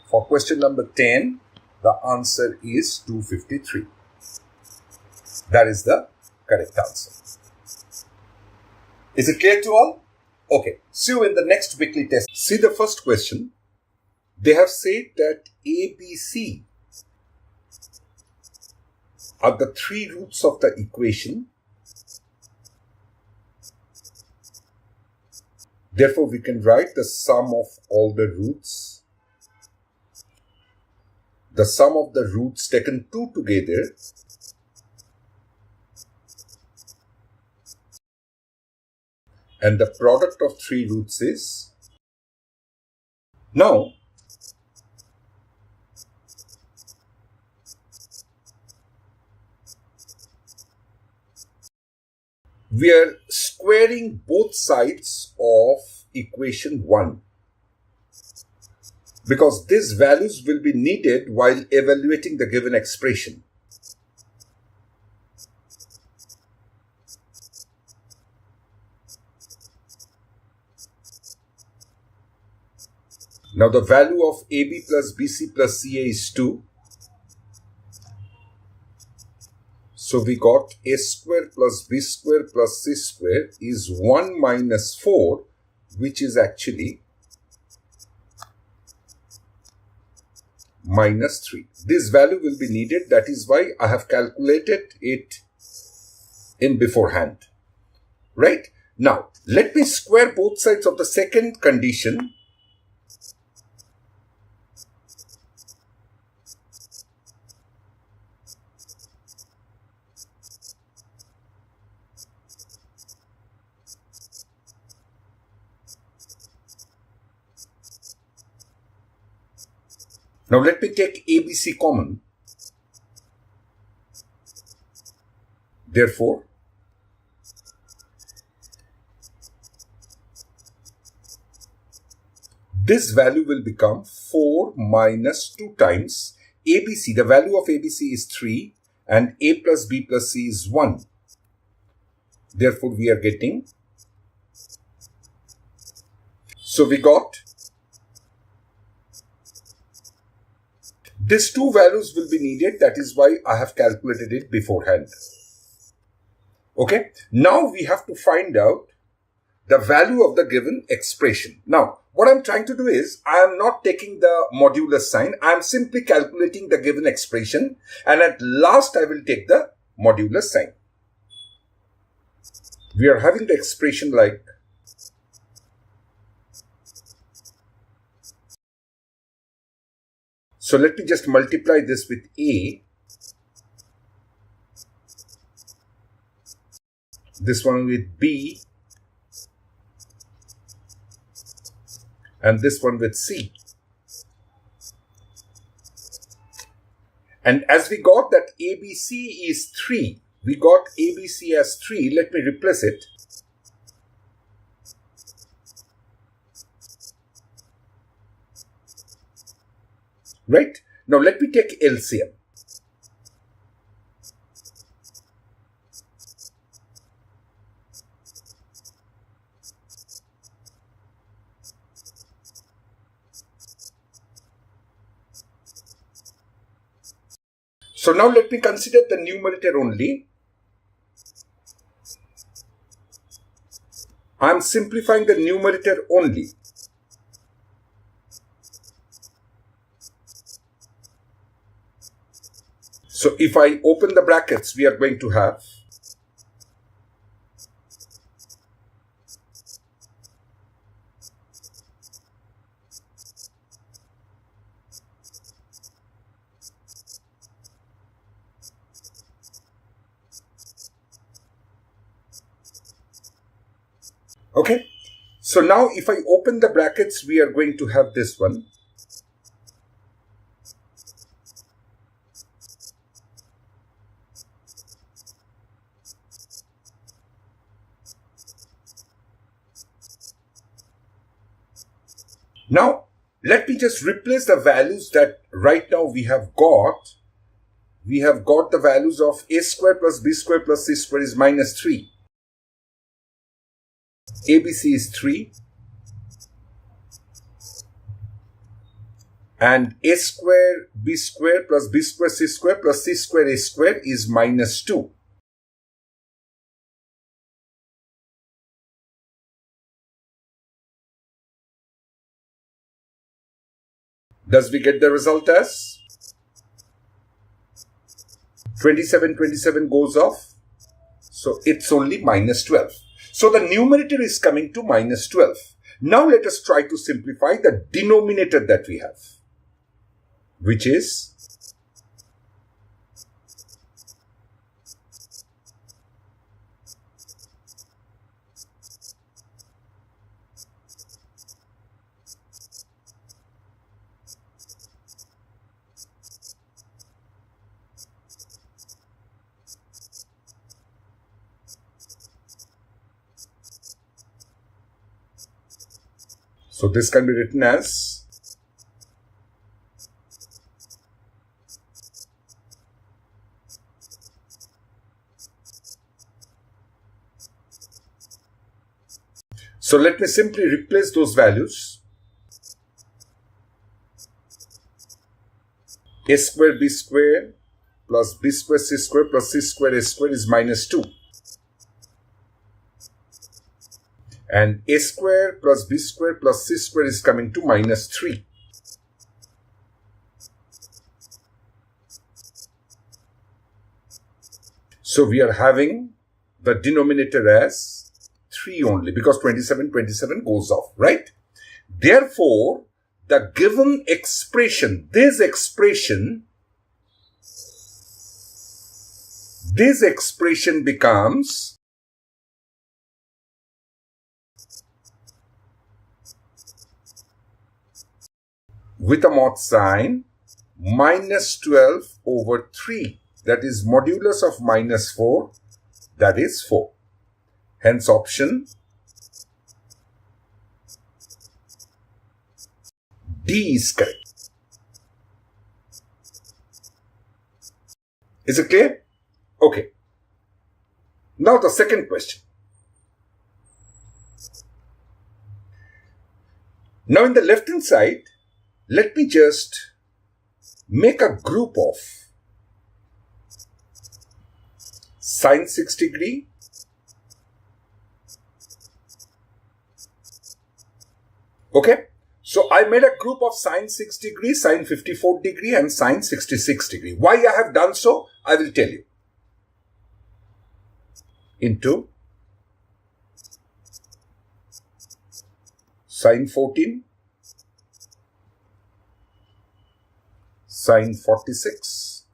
For question number 10, the answer is 253. That is the correct answer. Is it clear to all? Okay, see you in the next weekly test. See the first question. They have said that A, B, C are the 3 roots of the equation. Therefore, we can write the sum of all the roots. The sum of the roots taken 2 together and the product of 3 roots is. Now, we are squaring both sides of equation 1 because these values will be needed while evaluating the given expression. Now the value of AB plus BC plus CA is 2. So we got A square plus B square plus C square is 1 minus 4, which is actually minus 3. This value will be needed. That is why I have calculated it in beforehand. Right? Now, let me square both sides of the second condition. Now let me take ABC common. Therefore, this value will become 4 minus 2 times ABC. The value of ABC is 3 and A plus B plus C is 1. Therefore, we are getting. So we got. These 2 values will be needed. That is why I have calculated it beforehand. Okay. Now we have to find out the value of the given expression. Now, what I'm trying to do is, I am not taking the modulus sign. I am simply calculating the given expression. And at last, I will take the modulus sign. We are having the expression like. So let me just multiply this with A. This one with B. And this one with C. And as we got that ABC is 3, we got ABC as 3. Let me replace it. Right? Now let me take LCM. So now let me consider the numerator only. I am simplifying the numerator only. So if I open the brackets, we are going to have okay. So now if I open the brackets, we are going to have this one. Now, let me just replace the values that right now we have got. We have got the values of a square plus b square plus c square is minus 3. ABC is 3. And a square b square plus b square c square plus c square a square is minus 2. Thus we get the result as 27 goes off. So it's only minus 12. So the numerator is coming to minus 12. Now let us try to simplify the denominator that we have, which is so this can be written as so let me simply replace those values. A square b square plus b square c square plus c square a square is minus 2. And a square plus b square plus c square is coming to minus 3. So we are having the denominator as 3 only because 27 goes off, right? Therefore, the given expression, this expression becomes with a mod sign minus 12 over 3. That is modulus of minus 4. That is 4. Hence option D is correct. Is it clear? Okay. Now the second question. Now in the left hand side, let me just make a group of sine 6 degree, okay? So I made a group of sine 6 degree, sine 54 degree and sine 66 degree. Why I have done so, I will tell you. Into sine 14, sine 46,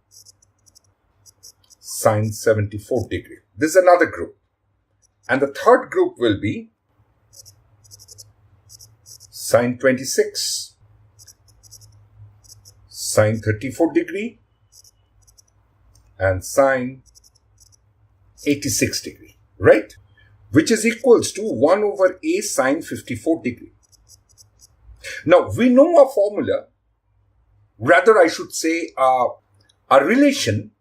sine 74 degree. This is another group. And the third group will be sine 26, sine 34 degree and sine 86 degree, right? Which is equals to 1 over a sine 54 degree. Now, we know a formula, rather I should say a relation,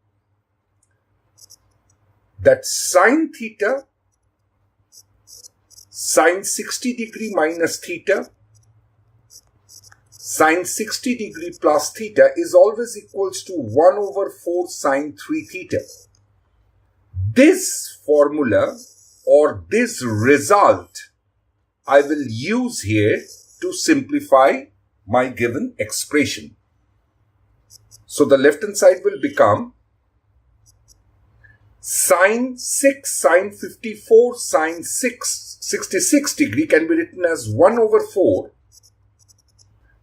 that sine theta sine 60 degree minus theta sine 60 degree plus theta is always equals to 1 over 4 sine 3 theta. This formula or this result I will use here to simplify my given expression. So the left hand side will become sine 6 sine 54 sine 66 degree can be written as 1 over 4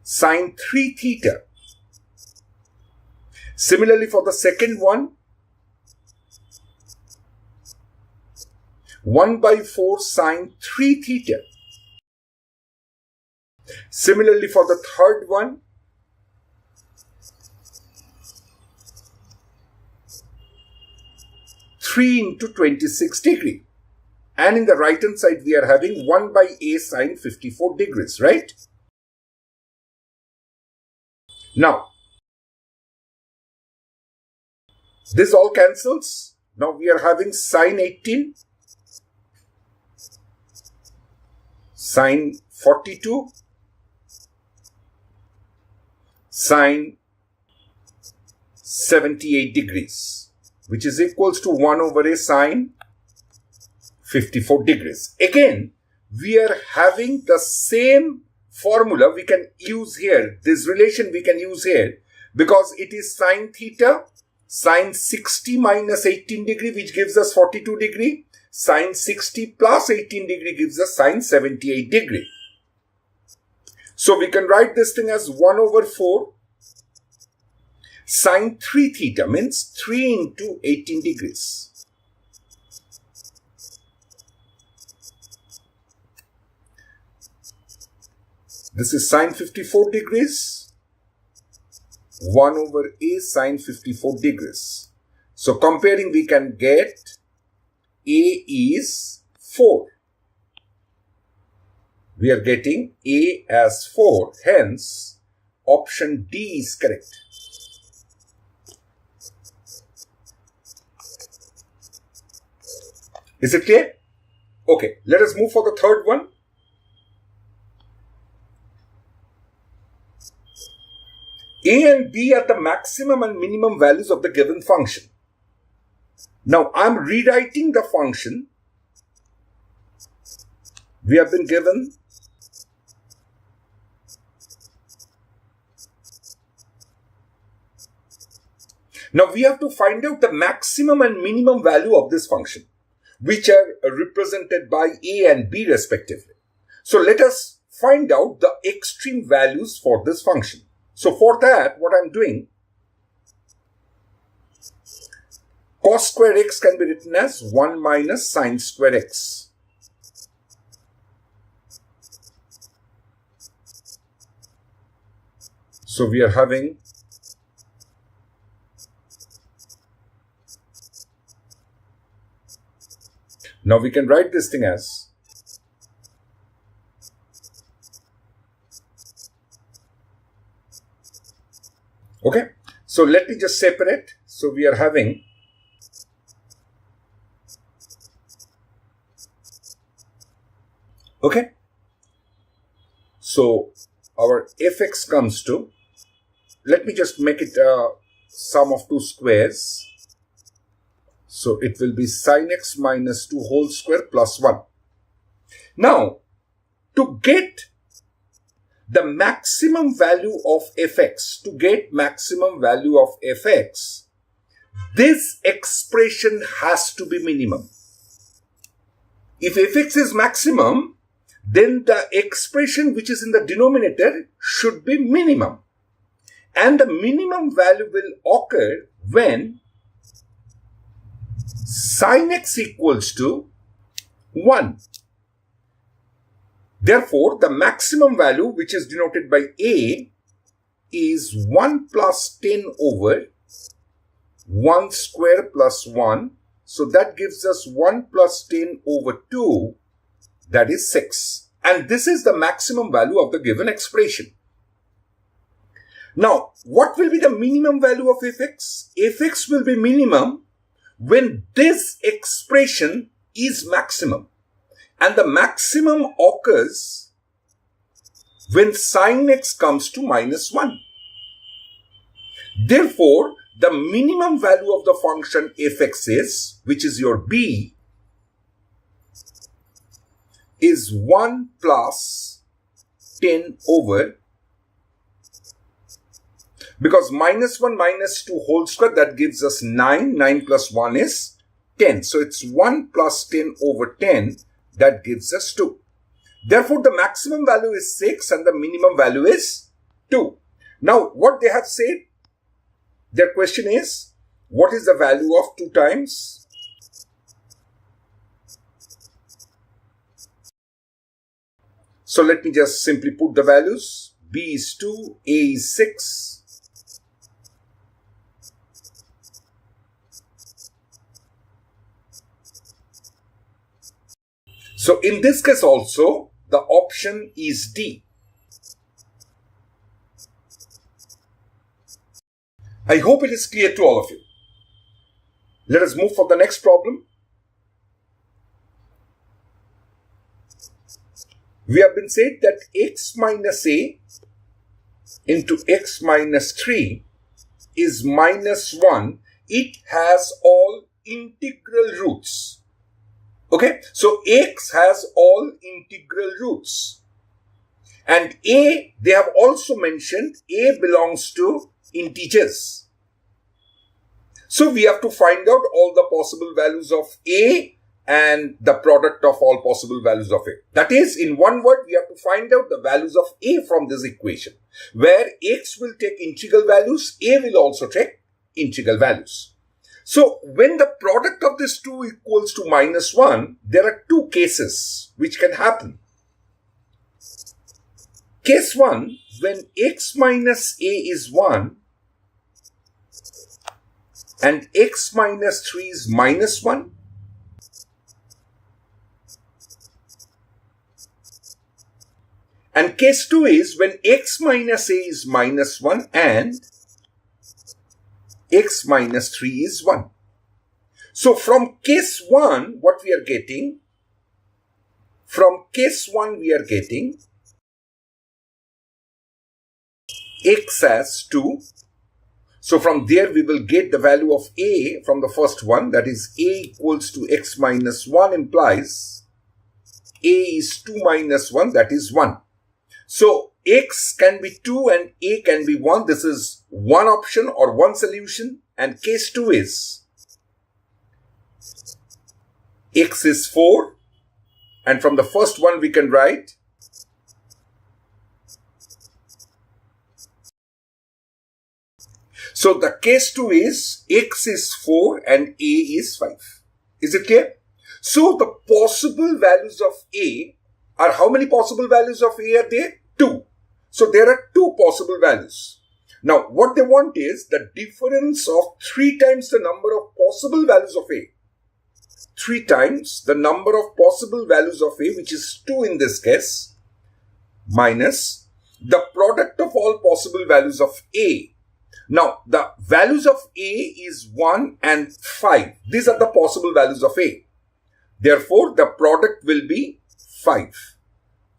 sine 3 theta. Similarly, for the second one, 1 by 4 sine 3 theta. Similarly, for the third one, three into 26 degree. And in the right hand side, we are having 1 by a sine 54 degrees, right? Now, this all cancels. Now we are having sine 18, sine 42, sine 78 degrees, which is equals to 1 over a sine 54 degrees. Again, we are having the same formula we can use here. This relation we can use here because it is sine theta sine 60 minus 18 degree, which gives us 42 degree. Sine 60 plus 18 degree gives us sine 78 degree. So we can write this thing as 1 over 4 sine 3 theta, means 3 into 18 degrees. This is sine 54 degrees, 1 over a sine 54 degrees. So comparing, we can get a is 4. We are getting a as 4. Hence, option D is correct. Is it clear? Okay, let us move for the third one. A and B are the maximum and minimum values of the given function. Now, I am rewriting the function. We have been given now we have to find out the maximum and minimum value of this function, which are represented by A and B respectively. So let us find out the extreme values for this function. So for that, what I'm doing, cos square x can be written as 1 minus sine square x. So we are having now we can write this thing as okay. So let me just separate. So we are having okay. So our fx comes to, let me just make it a sum of two squares. So it will be sine x minus 2 whole square plus 1. Now, to get the maximum value of fx, this expression has to be minimum. If fx is maximum, then the expression which is in the denominator should be minimum. And the minimum value will occur when sin x equals to 1. Therefore, the maximum value, which is denoted by a, is 1 plus 10 over 1 square plus 1. So that gives us 1 plus 10 over 2, that is 6. And this is the maximum value of the given expression. Now, what will be the minimum value of fx? Fx will be minimum when this expression is maximum. And the maximum occurs when sin x comes to minus 1. Therefore, the minimum value of the function fx is, which is your b, is 1 plus 10 over, because minus 1 minus 2 whole square, that gives us 9. 9 plus 1 is 10. So it's 1 plus 10 over 10, that gives us 2. Therefore, the maximum value is 6 and the minimum value is 2. Now, what they have said, their question is, what is the value of 2 times? So let me just simply put the values. B is 2, A is 6. So in this case also, the option is D. I hope it is clear to all of you. Let us move for the next problem. We have been said that x minus a into x minus 3 is minus 1. It has all integral roots. Okay, so x has all integral roots. And a, they have also mentioned a belongs to integers. So we have to find out all the possible values of a and the product of all possible values of a. That is, in one word, we have to find out the values of a from this equation, where x will take integral values, a will also take integral values. So when the product of these two equals to minus 1, there are two cases which can happen. Case 1, when x minus a is 1 and x minus 3 is minus 1. And case 2 is when x minus a is minus 1 and x minus 3 is 1. So from case 1, what we are getting? From case 1, we are getting x as 2. So from there, we will get the value of a from the first one. That is, a equals to x minus 1 implies a is 2 minus 1, that is 1. So x can be 2 and a can be 1. This is one option or one solution. And case 2 is x is 4. And from the first one, we can write so the case 2 is x is 4 and a is 5. Is it clear? So the possible values of a are, how many possible values of a are there? 2. So there are 2 possible values. Now what they want is the difference of 3 times the number of possible values of a. 3 times the number of possible values of a, which is 2 in this case, minus the product of all possible values of a. Now, the values of a is 1 and 5. These are the possible values of a. Therefore, the product will be 5.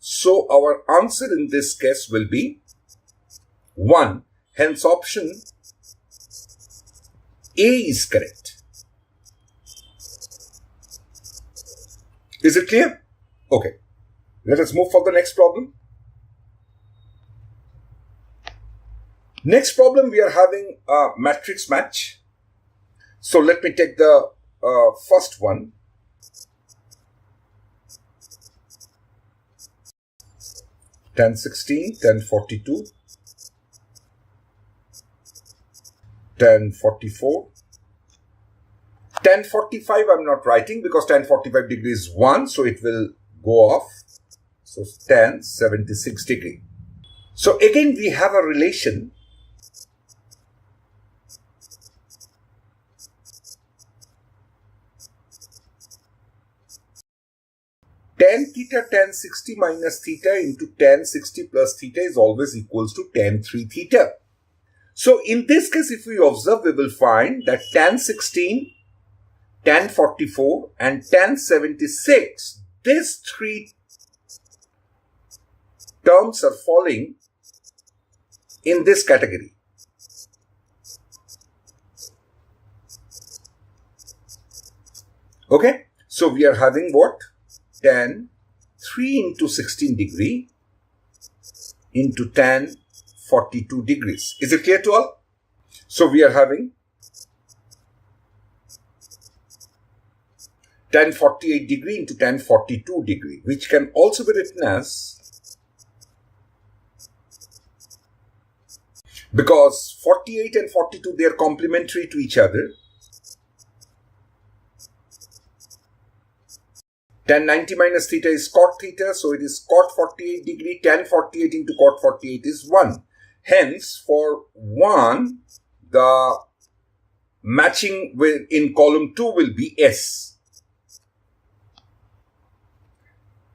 So, our answer in this case will be 1. Hence, option A is correct. Is it clear? Okay. Let us move for the next problem. Next problem, we are having a matrix match. So let me take the first one. Tan 16, tan 42, tan 44. Tan 45 I'm not writing because tan 45 degree is 1, so it will go off. So tan 76 degree. So again we have a relation tan theta tan 60 minus theta into tan 60 plus theta is always equals to tan 3 theta. So in this case, if we observe, we will find that tan 16, tan 44 and tan 76, these three terms are falling in this category. Okay, so we are having what? Tan 3 into 16 degree into tan 42 degrees. Is it clear to all? So we are having tan 48 degree into tan 42 degree, which can also be written as, because 48 and 42, they are complementary to each other. Tan 90 minus theta is cot theta, so it is cot 48 degree. Tan 48 into cot 48 is 1. Hence, for 1, the matching in column 2 will be S.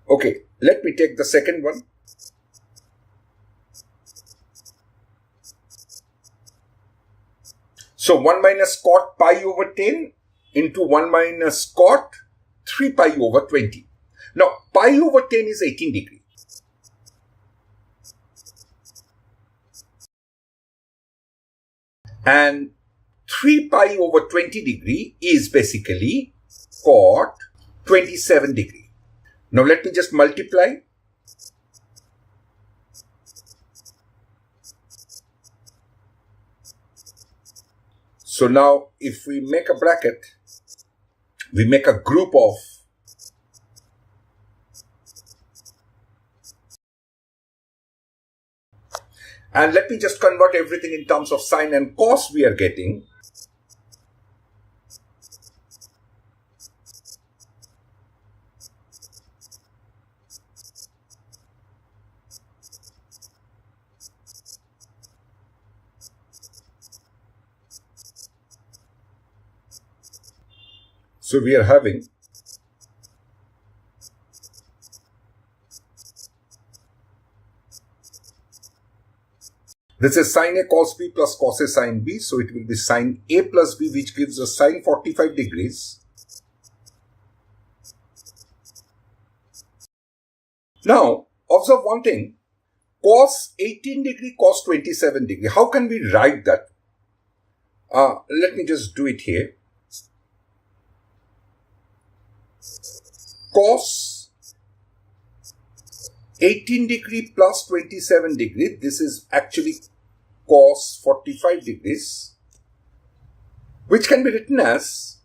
Okay, let me take the second one. So 1 minus cot pi over 10 into 1 minus cot 3 pi over 20. Now, pi over 10 is 18 degree. And 3 pi over 20 degree is basically cot 27 degree. Now, let me just multiply. So now, if we make a bracket, we make a group of and let me just convert everything in terms of sine and cos we are getting. So we are having this is sine A cos B plus cos A sine B. So it will be sine A plus B, which gives us sine 45 degrees. Now, observe one thing. Cos 18 degree, cos 27 degree. How can we write that? Let me just do it here. Cos 18 degree plus 27 degree. This is actually cos 45 degrees, which can be written as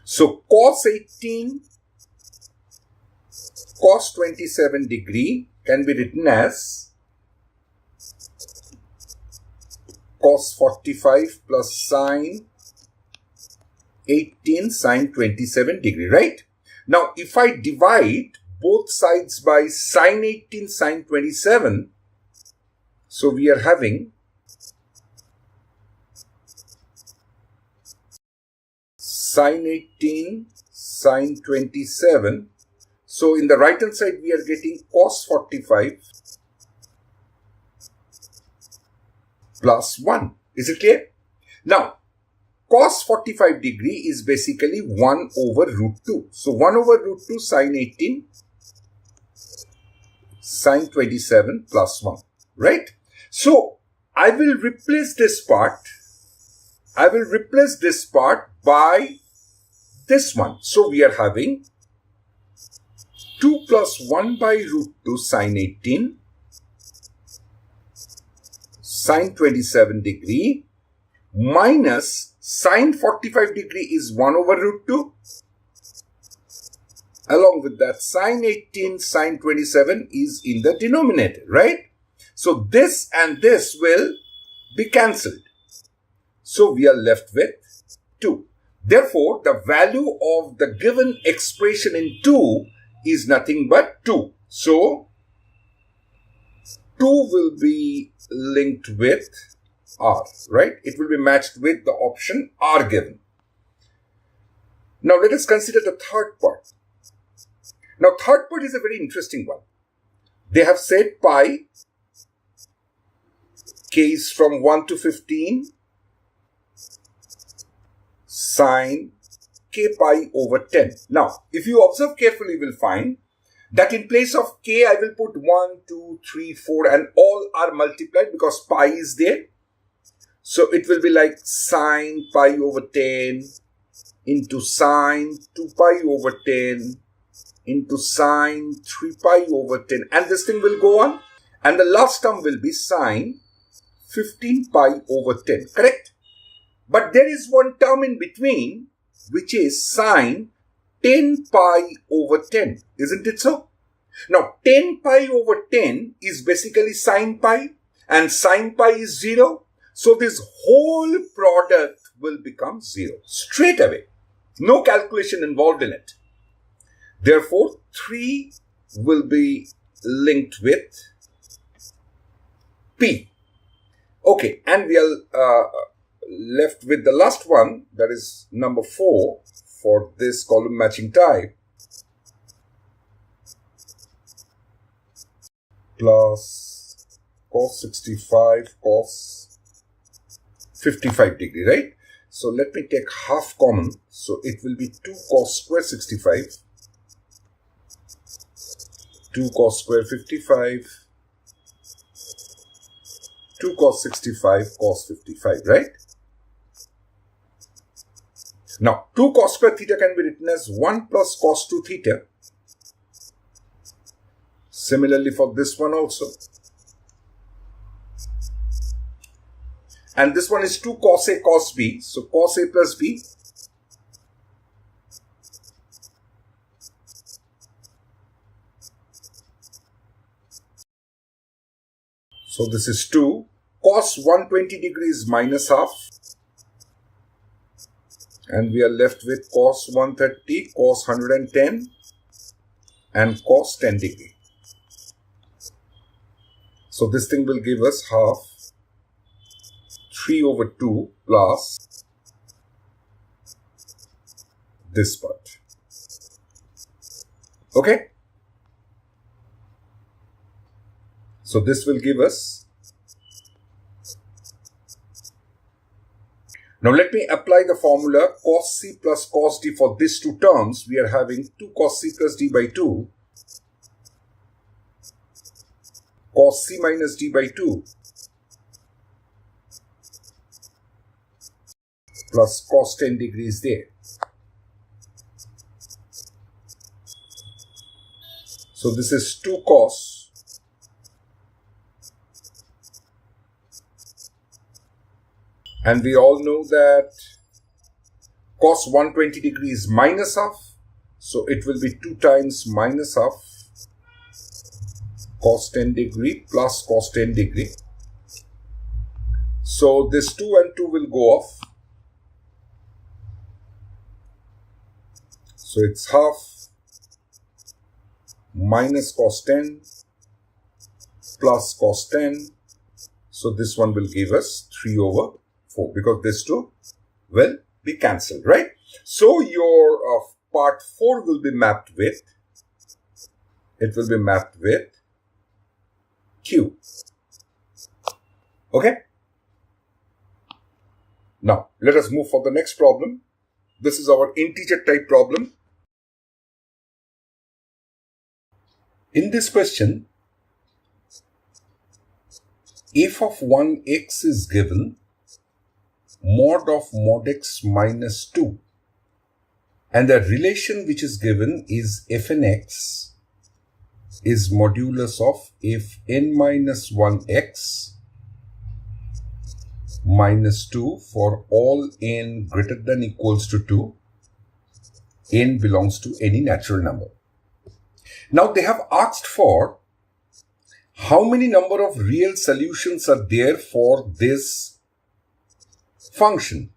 so cos 18 cos 27 degree can be written as cos 45 plus sine 18 sine 27 degree, right? Now, if I divide both sides by sine 18 sine 27, so we are having sine 18 sine 27. So, in the right hand side, we are getting cos 45 plus 1. Is it clear? Now, cos 45 degree is basically 1 over root 2. So, 1 over root 2 sine 18 sine 27 plus 1. Right? So, I will replace this part. I will replace this part by this one. So, we are having 2 plus 1 by root 2 sine 18 sine 27 degree minus sine 45 degree is 1 over root 2. Along with that, sine 18 sine 27 is in the denominator, right? So this and this will be cancelled. So we are left with 2. Therefore, the value of the given expression in 2 is nothing but 2. So 2 will be linked with R, right? It will be matched with the option R given. Now let us consider the third part. Now third part is a very interesting one. They have said pi, k is from 1 to 15, sine k pi over 10. Now, if you observe carefully, you will find that in place of k, I will put 1, 2, 3, 4 and all are multiplied because pi is there. So it will be like sine pi over 10 into sine 2 pi over 10 into sine 3 pi over 10, and this thing will go on. And the last term will be sine 15 pi over 10, correct? But there is one term in between which is sine 10 pi over 10, isn't it so? Now 10 pi over 10 is basically sine pi, and sine pi is 0. So this whole product will become 0 straight away. No calculation involved in it. Therefore, 3 will be linked with P. Okay, and we are left with the last one, that is number 4 for this column matching type, plus cos 65 cos 55 degree, right? So let me take half common. So it will be 2 cos square 65, 2 cos square 55, 2 cos 65 cos 55, right? Now 2 cos square theta can be written as 1 plus cos 2 theta. Similarly for this one also. And this one is 2 cos A cos B. So cos A plus B. So this is 2. Cos 120 degrees minus half. And we are left with cos 130, cos 110 and cos 10 degree. So this thing will give us half 3 over 2 plus this part. Okay? So this will give us. Now let me apply the formula cos C plus cos D for these two terms. We are having 2 cos C plus D by 2, cos C minus D by 2, plus cos 10 degrees there. So this is 2 cos and we all know that cos 120 degrees minus half. So it will be 2 times minus half cos 10 degree plus cos 10 degree. So this 2 and 2 will go off. So it's half minus cos 10 plus cos 10. So this one will give us 3 over 4 because this 2 will be cancelled, right? So your part 4 will be mapped with, it will be mapped with Q. Okay? Now, let us move for the next problem. This is our integer type problem. In this question, f of 1x is given mod of mod x minus 2, and the relation which is given is fn x is modulus of fn minus 1x minus 2 for all n greater than equals to 2, n belongs to any natural number. Now they have asked for how many number of real solutions are there for this function.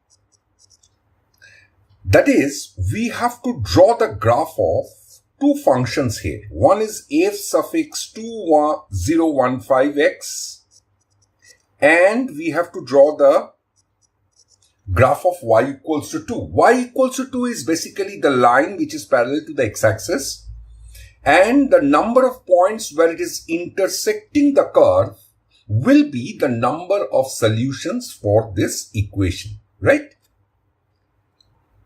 That is, we have to draw the graph of two functions here. One is f suffix 2015x and we have to draw the graph of y equals to 2. Y equals to 2 is basically the line which is parallel to the x-axis, and the number of points where it is intersecting the curve will be the number of solutions for this equation, right?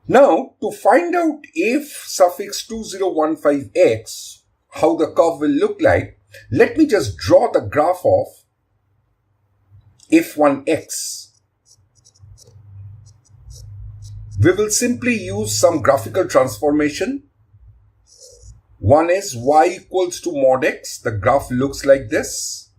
Now, to find out f suffix 2015x, how the curve will look like, let me just draw the graph of f1x. We will simply use some graphical transformation. One is y equals to mod x. The graph looks like this.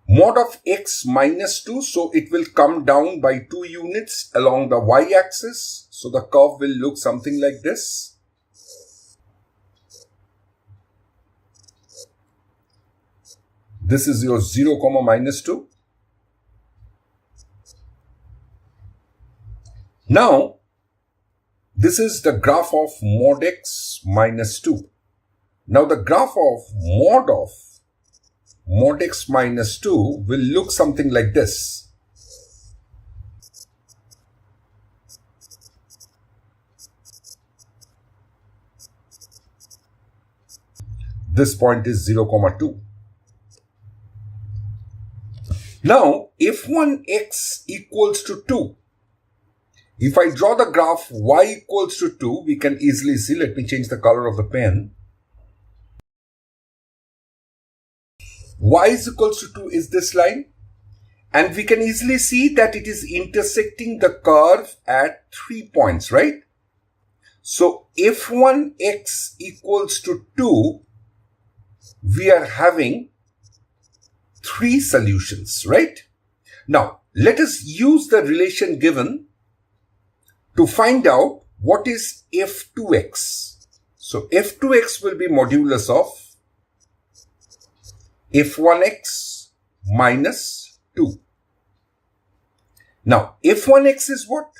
Mod of x minus 2. So it will come down by 2 units along the y-axis. So the curve will look something like this. This is your 0, minus 2. Now, this is the graph of mod x minus 2. Now, the graph of mod x minus 2 will look something like this. This point is 0, 2. Now, if f1x equals to 2, if I draw the graph y equals to 2, we can easily see, let me change the color of the pen. Y is equals to 2 is this line, and we can easily see that it is intersecting the curve at 3 points, right? So, if f1x equals to 2, we are having 3 solutions, right? Now, let us use the relation given to find out what is f2x. So, f2x will be modulus of f1x minus 2. Now, f1x is what?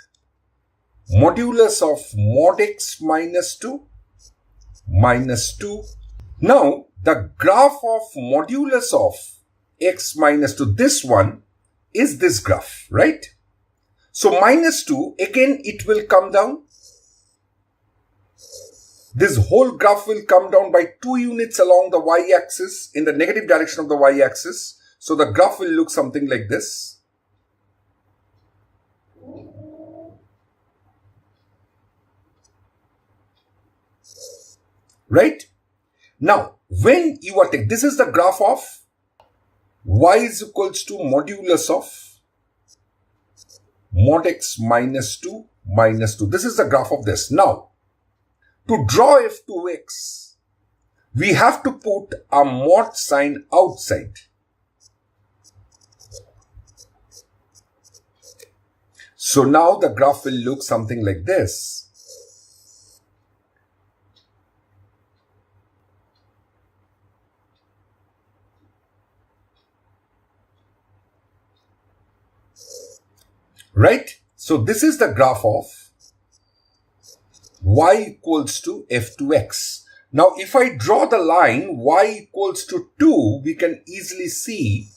Modulus of mod x minus 2 minus 2. Now, the graph of modulus of x minus 2, this one is this graph, right? So, minus 2, again it will come down. This whole graph will come down by 2 units along the y-axis in the negative direction of the y-axis. So, the graph will look something like this. Right? Now, when you are taking, this is the graph of y is equals to modulus of mod x minus 2 minus 2. This is the graph of this. Now, to draw f2x, we have to put a mod sign outside. So now the graph will look something like this. Right? So this is the graph of y equals to f2x. Now, if I draw the line y equals to 2, we can easily see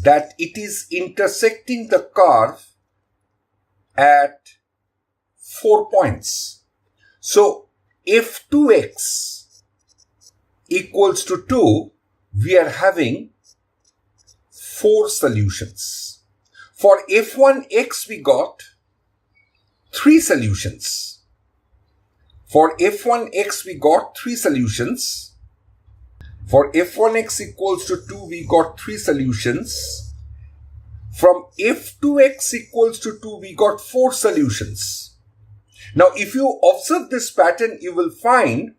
that it is intersecting the curve at 4 points. So, f2x equals to 2, we are having 4 solutions. For f1x, we got 3 solutions. For f1x, we got 3 solutions. For f1x equals to 2, we got 3 solutions. From f2x equals to 2, we got 4 solutions. Now, if you observe this pattern, you will find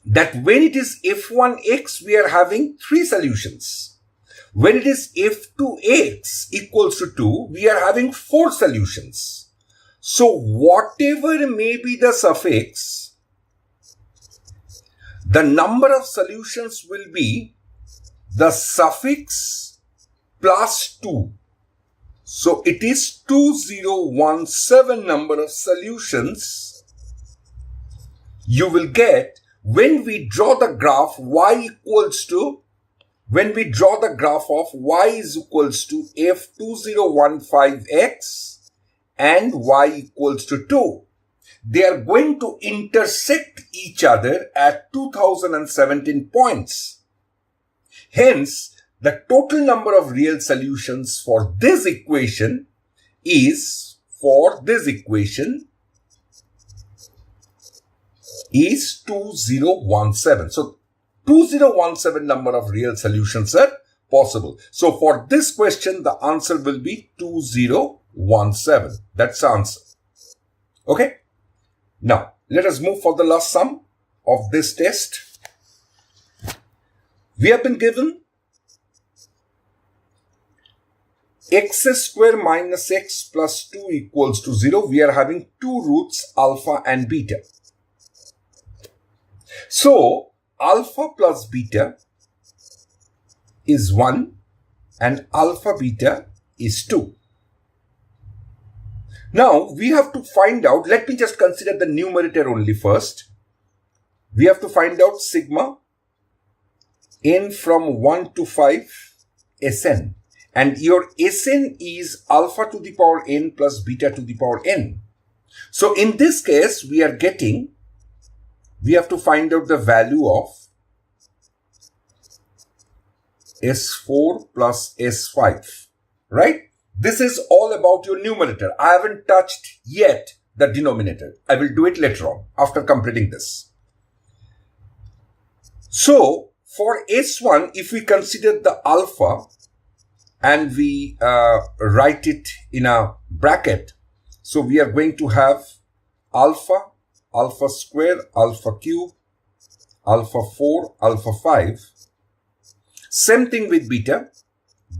that when it is f1x, we are having 3 solutions. When it is f2x equals to 2, we are having 4 solutions. So, whatever may be the suffix, the number of solutions will be the suffix plus 2. So, it is 2017 number of solutions you will get when we draw the graph y equals to, when we draw the graph of y is equals to f2015x and y equals to 2, they are going to intersect each other at 2017 points. Hence, the total number of real solutions for this equation is 2017. So 2017 number of real solutions are possible. So for this question, the answer will be 2017. That's the answer. Okay. Now, let us move for the last sum of this test. We have been given x square minus x plus 2 equals to 0. We are having two roots, alpha and beta. So, alpha plus beta is 1 and alpha beta is 2. Now, we have to find out, let me just consider the numerator only first. We have to find out sigma n from 1 to 5 Sn. And your Sn is alpha to the power n plus beta to the power n. So, in this case, we have to find out the value of S4 plus S5, right? This is all about your numerator. I haven't touched yet the denominator. I will do it later on after completing this. So, for S1, if we consider the alpha and we write it in a bracket, so we are going to have alpha, alpha square, alpha cube, alpha 4, alpha 5. Same thing with beta.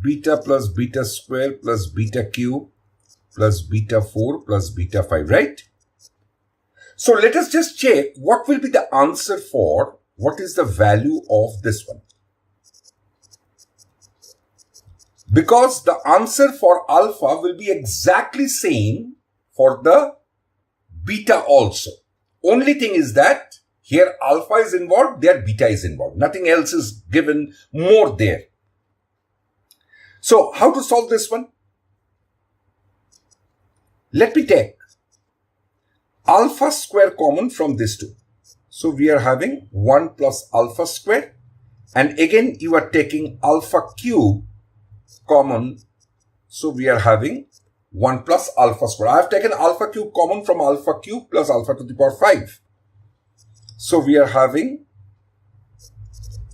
Beta plus beta square plus beta cube plus beta 4 plus beta 5, right? So let us just check what will be the answer for what is the value of this one. Because the answer for alpha will be exactly same for the beta also. Only thing is that here alpha is involved, there beta is involved. Nothing else is given more there. So how to solve this one? Let me take alpha square common from this two. So we are having 1 plus alpha square. And again you are taking alpha cube common. So we are having 1 plus alpha square. I have taken alpha cube common from alpha cube plus alpha to the power 5. So we are having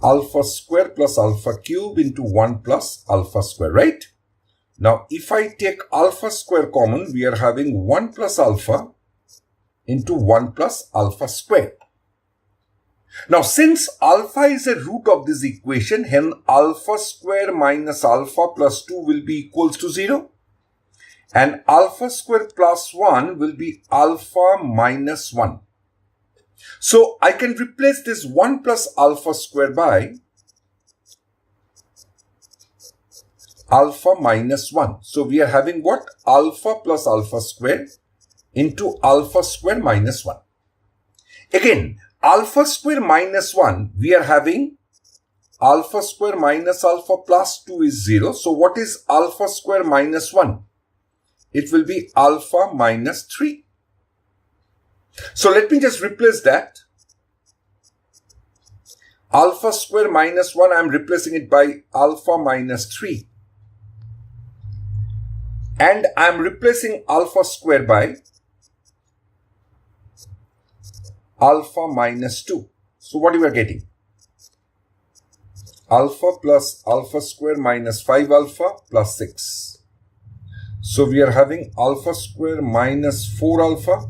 alpha square plus alpha cube into 1 plus alpha square, right? Now, if I take alpha square common, we are having 1 plus alpha into 1 plus alpha square. Now, since alpha is a root of this equation, hence alpha square minus alpha plus 2 will be equals to 0. And alpha square plus 1 will be alpha minus 1. So, I can replace this 1 plus alpha square by alpha minus 1. So, we are having what? Alpha plus alpha square into alpha square minus 1. Again, alpha square minus 1, we are having alpha square minus alpha plus 2 is 0. So, what is alpha square minus 1? It will be alpha minus 3. So, let me just replace that. Alpha square minus 1, I am replacing it by alpha minus 3. And I am replacing alpha square by alpha minus 2. So, what you are getting? Alpha plus alpha square minus 5 alpha plus 6. So, we are having alpha square minus 4 alpha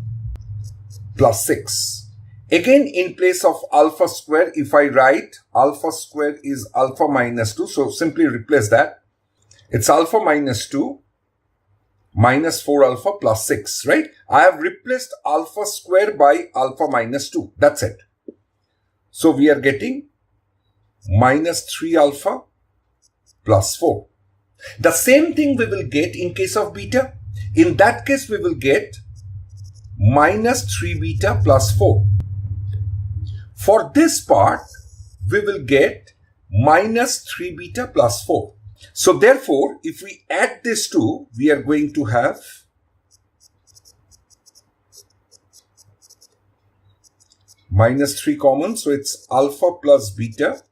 plus 6. Again, in place of alpha square, if I write alpha square is alpha minus 2. So, simply replace that. It's alpha minus 2 minus 4 alpha plus 6, right? I have replaced alpha square by alpha minus 2. That's it. So, we are getting minus 3 alpha plus 4. The same thing we will get in case of beta. In that case, we will get minus 3 beta plus 4. For this part, we will get minus 3 beta plus 4. So therefore, if we add these two, we are going to have minus 3 common. So it's alpha plus beta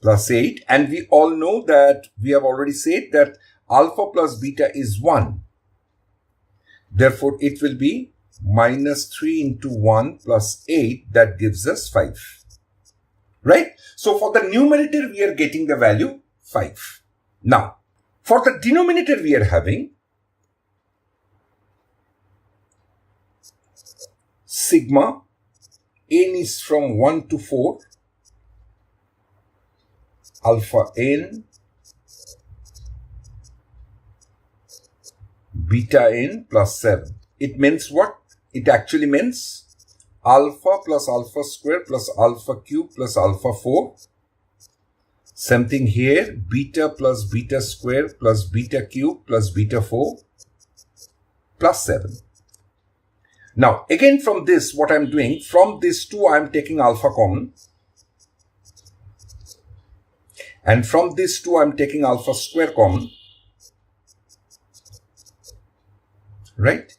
plus 8. And we all know that we have already said that alpha plus beta is 1. Therefore, it will be minus 3 into 1 plus 8. That gives us 5. Right? So for the numerator, we are getting the value 5. Now, for the denominator, we are having sigma n is from 1 to 4, alpha n, beta n plus 7. It means what? It actually means alpha plus alpha square plus alpha cube plus alpha 4. Same thing here, beta plus beta square plus beta cube plus beta 4 plus 7. Now, again from this, what I'm doing, from this 2, I'm taking alpha common. And from this 2, I'm taking alpha square common. Right?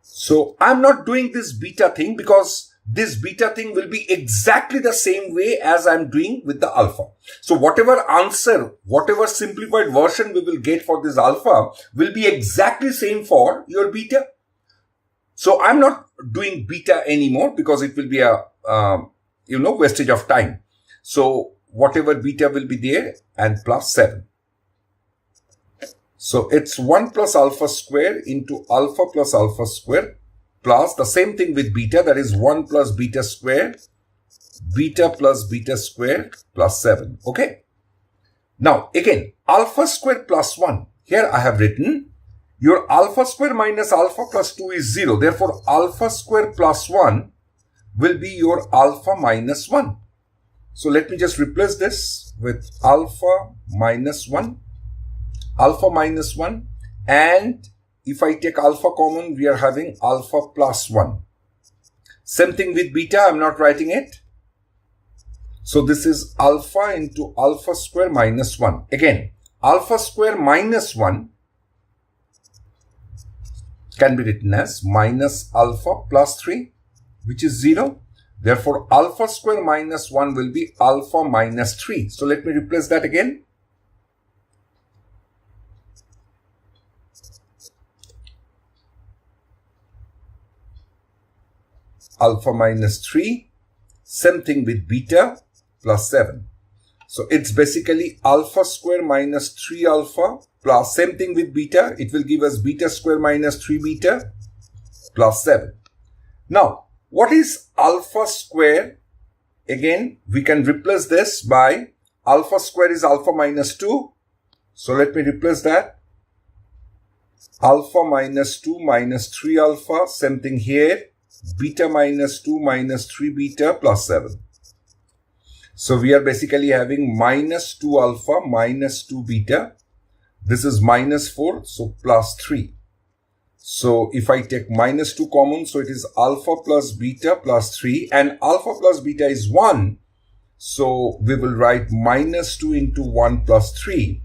So, I'm not doing this beta thing because this beta thing will be exactly the same way as I'm doing with the alpha. So, whatever answer, whatever simplified version we will get for this alpha will be exactly same for your beta. So, I'm not doing beta anymore because it will be a, wastage of time. So, whatever beta will be there and plus 7. So, it's 1 plus alpha square into alpha plus alpha square plus the same thing with beta, that is 1 plus beta square, beta plus beta square plus 7. Okay. Now, again, alpha square plus 1. Here I have written your alpha square minus alpha plus 2 is 0. Therefore, alpha square plus 1 will be your alpha minus 1. So, let me just replace this with alpha minus 1. Alpha minus 1, and if I take alpha common, we are having alpha plus 1. Same thing with beta, I'm not writing it. So this is alpha into alpha square minus 1. Again, alpha square minus 1 can be written as minus alpha plus 3, which is 0. Therefore, alpha square minus 1 will be alpha minus 3. So let me replace that again. Alpha minus 3, same thing with beta plus 7. So it's basically alpha square minus 3 alpha plus same thing with beta. It will give us beta square minus 3 beta plus 7. Now, what is alpha square? Again, we can replace this by alpha square is alpha minus 2. So let me replace that. Alpha minus 2 minus 3 alpha, same thing here. Beta minus 2 minus 3 beta plus 7. So we are basically having minus 2 alpha minus 2 beta. This is minus 4, so plus 3. So if I take minus 2 common, so it is alpha plus beta plus 3, and alpha plus beta is 1. So we will write minus 2 into 1 plus 3.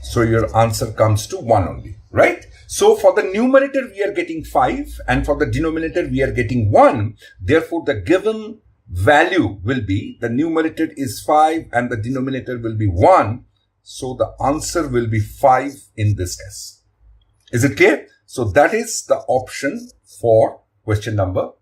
So your answer comes to 1 only, right? So for the numerator, we are getting 5, and for the denominator, we are getting 1. Therefore, the given value will be, the numerator is 5 and the denominator will be 1. So the answer will be 5 in this case. Is it clear? So that is the option for question number